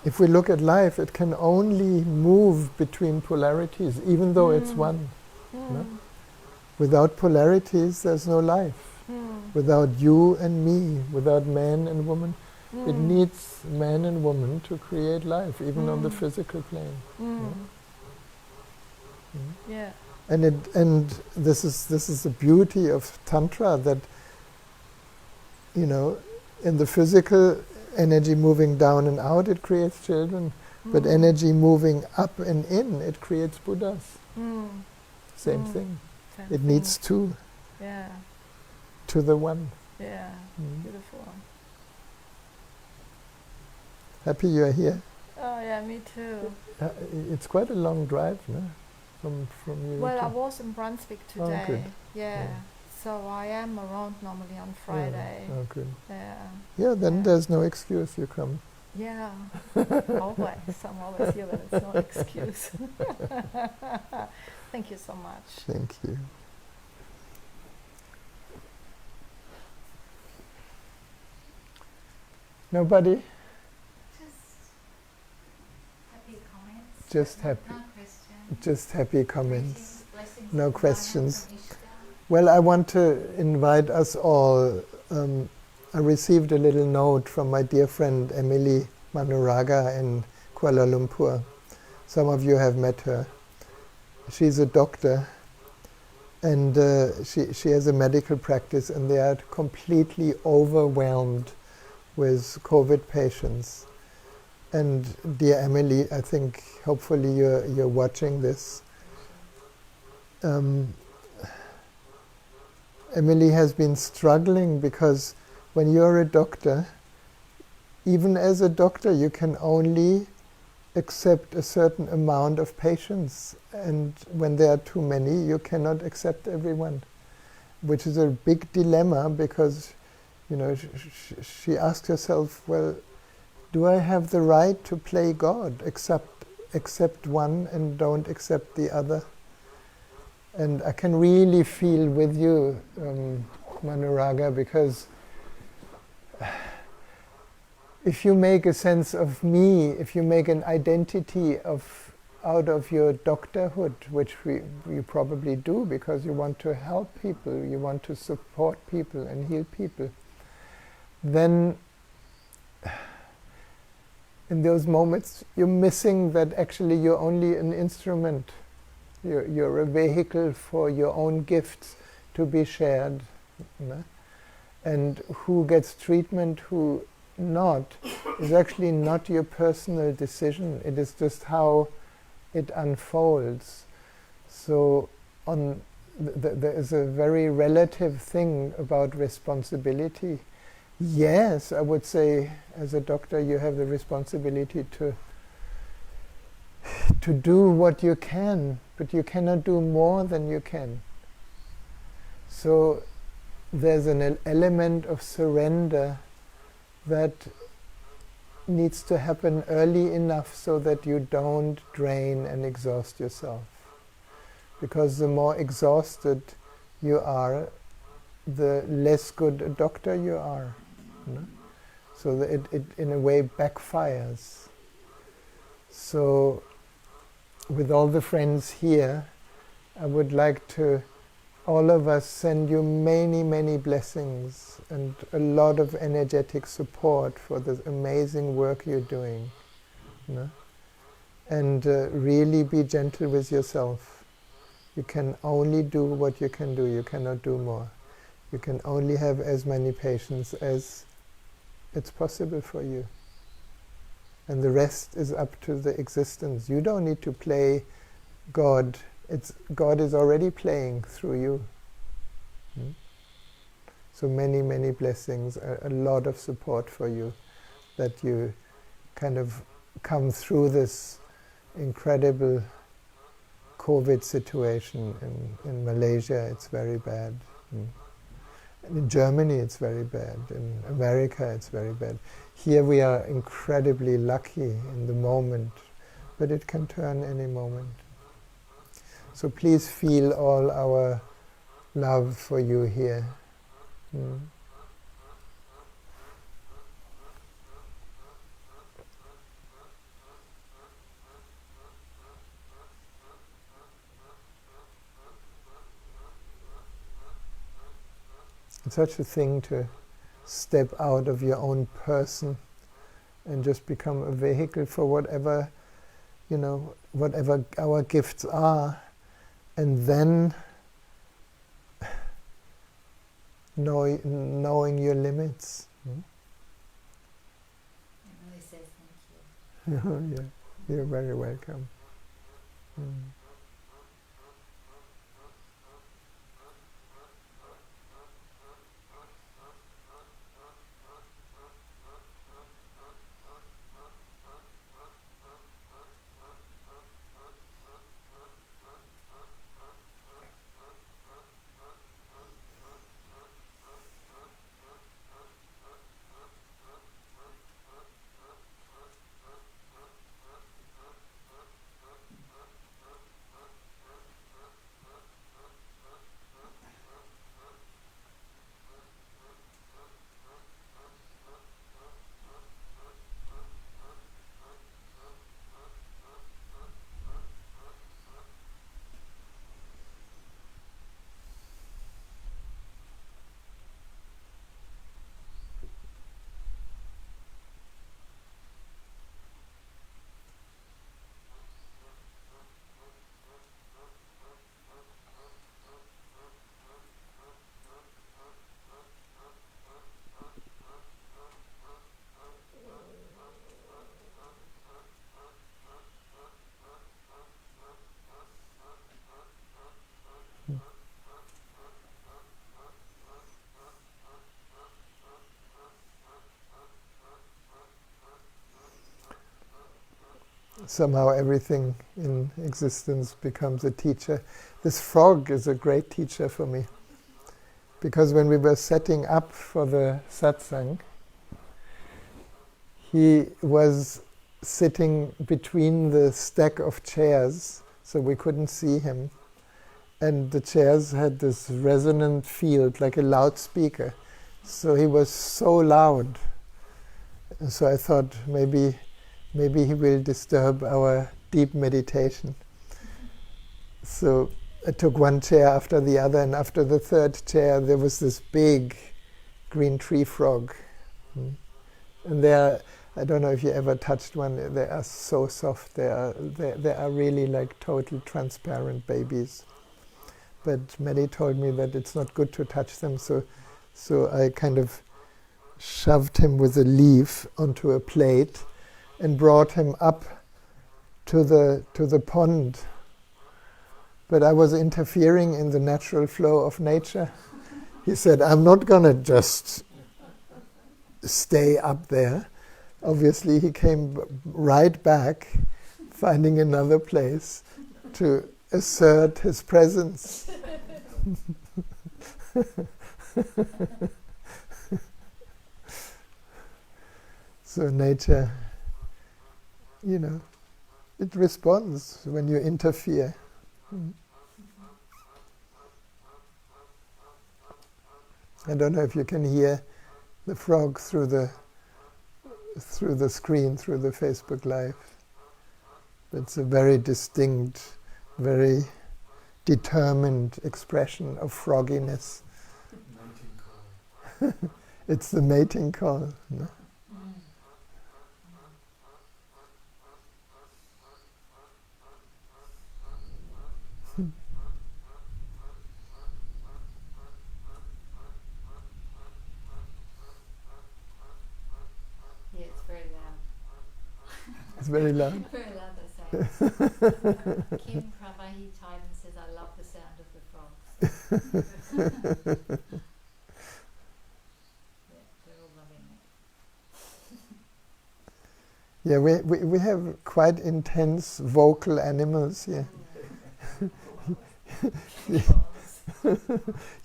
if we look at life, it can only move between polarities, even though it's one. No? Without polarities, there's no life. Without you and me, without man and woman, it needs man and woman to create life, even on the physical plane. Yeah. And this is the beauty of Tantra, that in the physical energy moving down and out, it creates children, but energy moving up and in, it creates Buddhas. Same thing. It needs two. Yeah. To the one. Yeah. Beautiful. Happy you are here. Oh yeah, me too. It's quite a long drive, no? From you. Well, I was in Brunswick today. Oh, good. Yeah. So I am around normally on Friday. Oh, good. Yeah. Yeah, then there's no excuse, you come. Yeah. Always. I'm always here when it's no excuse. Thank you so much. Thank you. Nobody? Just happy comment. Just happy, No question. just happy comments. Greetings, blessings, No and questions. from Ishtar. Well, I want to invite us all. I received a little note from my dear friend Emily Manuraga in Kuala Lumpur. Some of you have met her. She's a doctor, and she has a medical practice, and they are completely overwhelmed with COVID patients. And dear Emily, I think hopefully you're watching this. Emily has been struggling because when you're a doctor, even as a doctor, you can only accept a certain amount of patients, and when there are too many, you cannot accept everyone, which is a big dilemma because, you know, she asked herself, well, do I have the right to play God, accept one and don't accept the other? And I can really feel with you, Manuraga, because if you make a sense of me, if you make an identity out of your doctorhood, which you probably do because you want to help people, you want to support people and heal people, then in those moments you're missing that actually you're only an instrument. You're a vehicle for your own gifts to be shared. And who gets treatment, who not, is actually not your personal decision. It is just how it unfolds. So there is a very relative thing about responsibility. Yes, I would say as a doctor you have the responsibility to do what you can, but you cannot do more than you can. So there's an element of surrender that needs to happen early enough so that you don't drain and exhaust yourself. Because the more exhausted you are, the less good a doctor you are. So that it in a way backfires. So with all the friends here, I would like to, all of us, send you many, many blessings and a lot of energetic support for the amazing work you're doing. And really be gentle with yourself. You can only do what you can do. You cannot do more. You can only have as many patients as it's possible for you. And the rest is up to the existence. You don't need to play God. God is already playing through you. So many, many blessings, a lot of support for you, that you kind of come through this incredible COVID situation. In Malaysia it's very bad. In Germany it's very bad. In America it's very bad. Here we are incredibly lucky in the moment, but it can turn any moment. So please feel all our love for you here. It's such a thing to step out of your own person and just become a vehicle for whatever, whatever our gifts are, and then knowing your limits. Emily says thank you. Yeah, you're very welcome. somehow everything in existence becomes a teacher. This frog is a great teacher for me, because when we were setting up for the satsang, he was sitting between the stack of chairs, so we couldn't see him. And the chairs had this resonant field, like a loudspeaker. So he was so loud. And so I thought maybe he will disturb our deep meditation. So I took one chair after the other, and after the third chair there was this big green tree frog. And I don't know if you ever touched one, they are so soft, they are really like total transparent babies. But Mary told me that it's not good to touch them, so I kind of shoved him with a leaf onto a plate and brought him up to the pond. But I was interfering in the natural flow of nature. He said, I'm not going to just stay up there. Obviously, he came right back, finding another place to assert his presence. So nature, it responds when you interfere. I don't know if you can hear the frog through the screen, through the Facebook Live. It's a very distinct, very determined expression of frogginess. Mating call. It's the mating call. No? Yeah, it's very loud. It's very loud. Very loud, they say. Kim Pravahi Titan says, I love the sound of the frogs. Yeah, they're all loving it. Yeah, we have quite intense vocal animals here.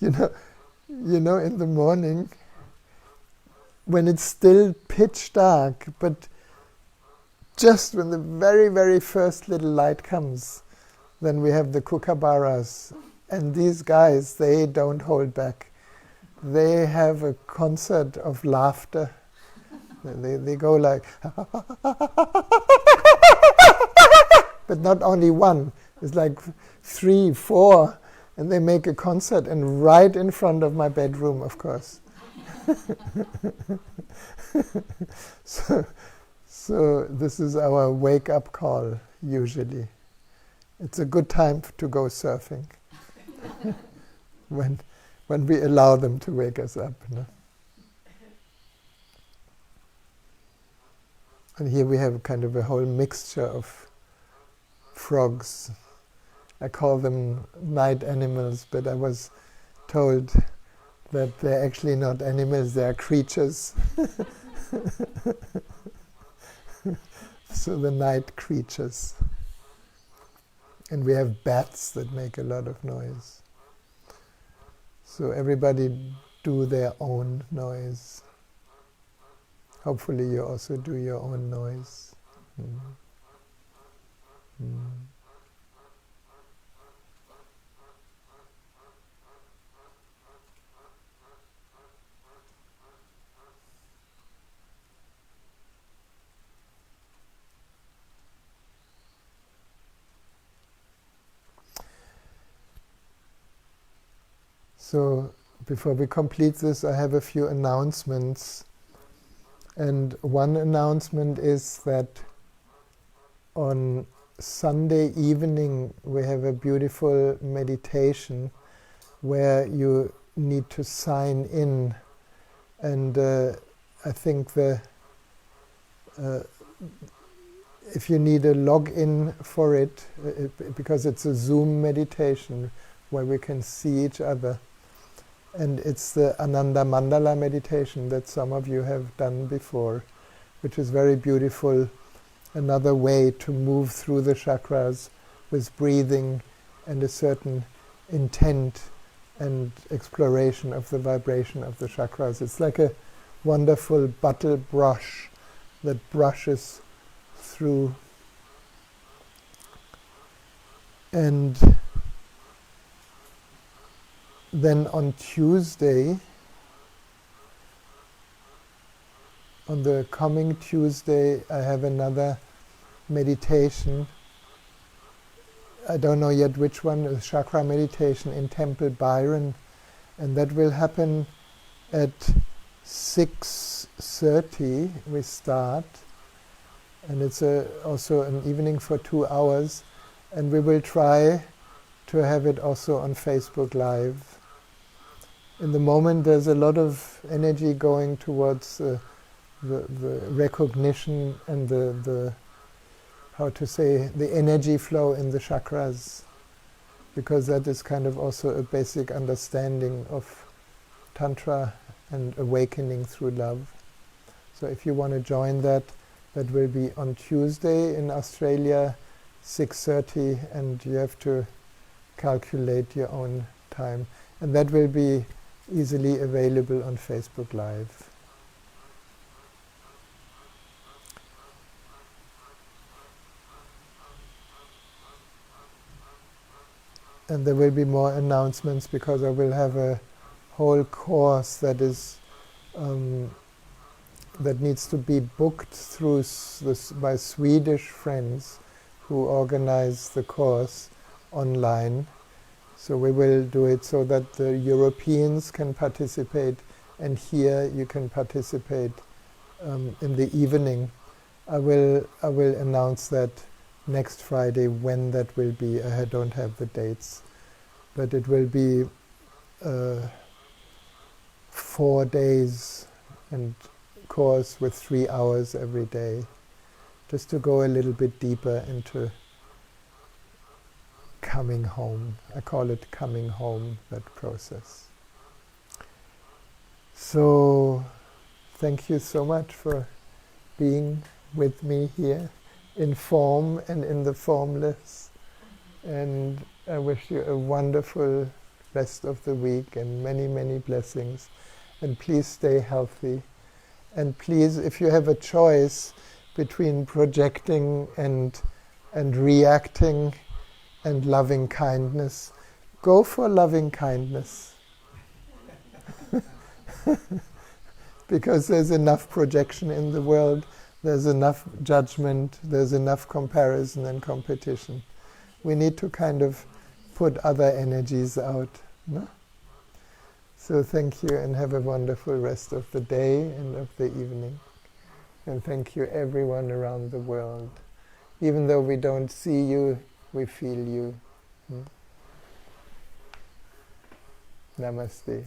You know, in the morning, when it's still pitch dark, but just when the very, very first little light comes, then we have the kookaburras. And these guys, they don't hold back. They have a concert of laughter. They go like, but not only one, it's like 3, 4, and they make a concert, and right in front of my bedroom, of course. So this is our wake-up call, usually. It's a good time to go surfing, when we allow them to wake us up. No? And here we have kind of a whole mixture of frogs. I call them night animals, but I was told that they're actually not animals, they are creatures. So the night creatures. And we have bats that make a lot of noise. So everybody do their own noise. Hopefully you also do your own noise. So before we complete this, I have a few announcements. And one announcement is that on Sunday evening we have a beautiful meditation where you need to sign in. And I think if you need a login for it, because it's a Zoom meditation where we can see each other. And it's the Ananda Mandala meditation that some of you have done before, which is very beautiful. another way to move through the chakras with breathing and a certain intent and exploration of the vibration of the chakras. It's like a wonderful bottle brush that brushes through. And then on Tuesday, on the coming Tuesday, I have another meditation. I don't know yet which one, a chakra meditation in Temple Byron, and that will happen at 6:30. We start, and it's also an evening for 2 hours, and we will try to have it also on Facebook Live. In the moment, there's a lot of energy going towards the recognition and the energy flow in the chakras, because that is kind of also a basic understanding of Tantra and awakening through love. So if you want to join that, that will be on Tuesday in Australia, 6:30, and you have to calculate your own time. And that will be easily available on Facebook Live. And there will be more announcements, because I will have a whole course that is that needs to be booked through by Swedish friends who organize the course online. So we will do it so that the Europeans can participate, and here you can participate in the evening. I will announce that next Friday when that will be. I don't have the dates, but it will be 4 days and course with 3 hours every day, just to go a little bit deeper into coming home. I call it coming home, that process. So thank you so much for being with me here in form and in the formless, and I wish you a wonderful rest of the week and many, many blessings, and please stay healthy. And please, if you have a choice between projecting and reacting and loving kindness, go for loving kindness. Because there's enough projection in the world, there's enough judgment, there's enough comparison and competition. We need to kind of put other energies out. No? So thank you, and have a wonderful rest of the day and of the evening. And thank you everyone around the world. Even though we don't see you, we feel you. Namaste.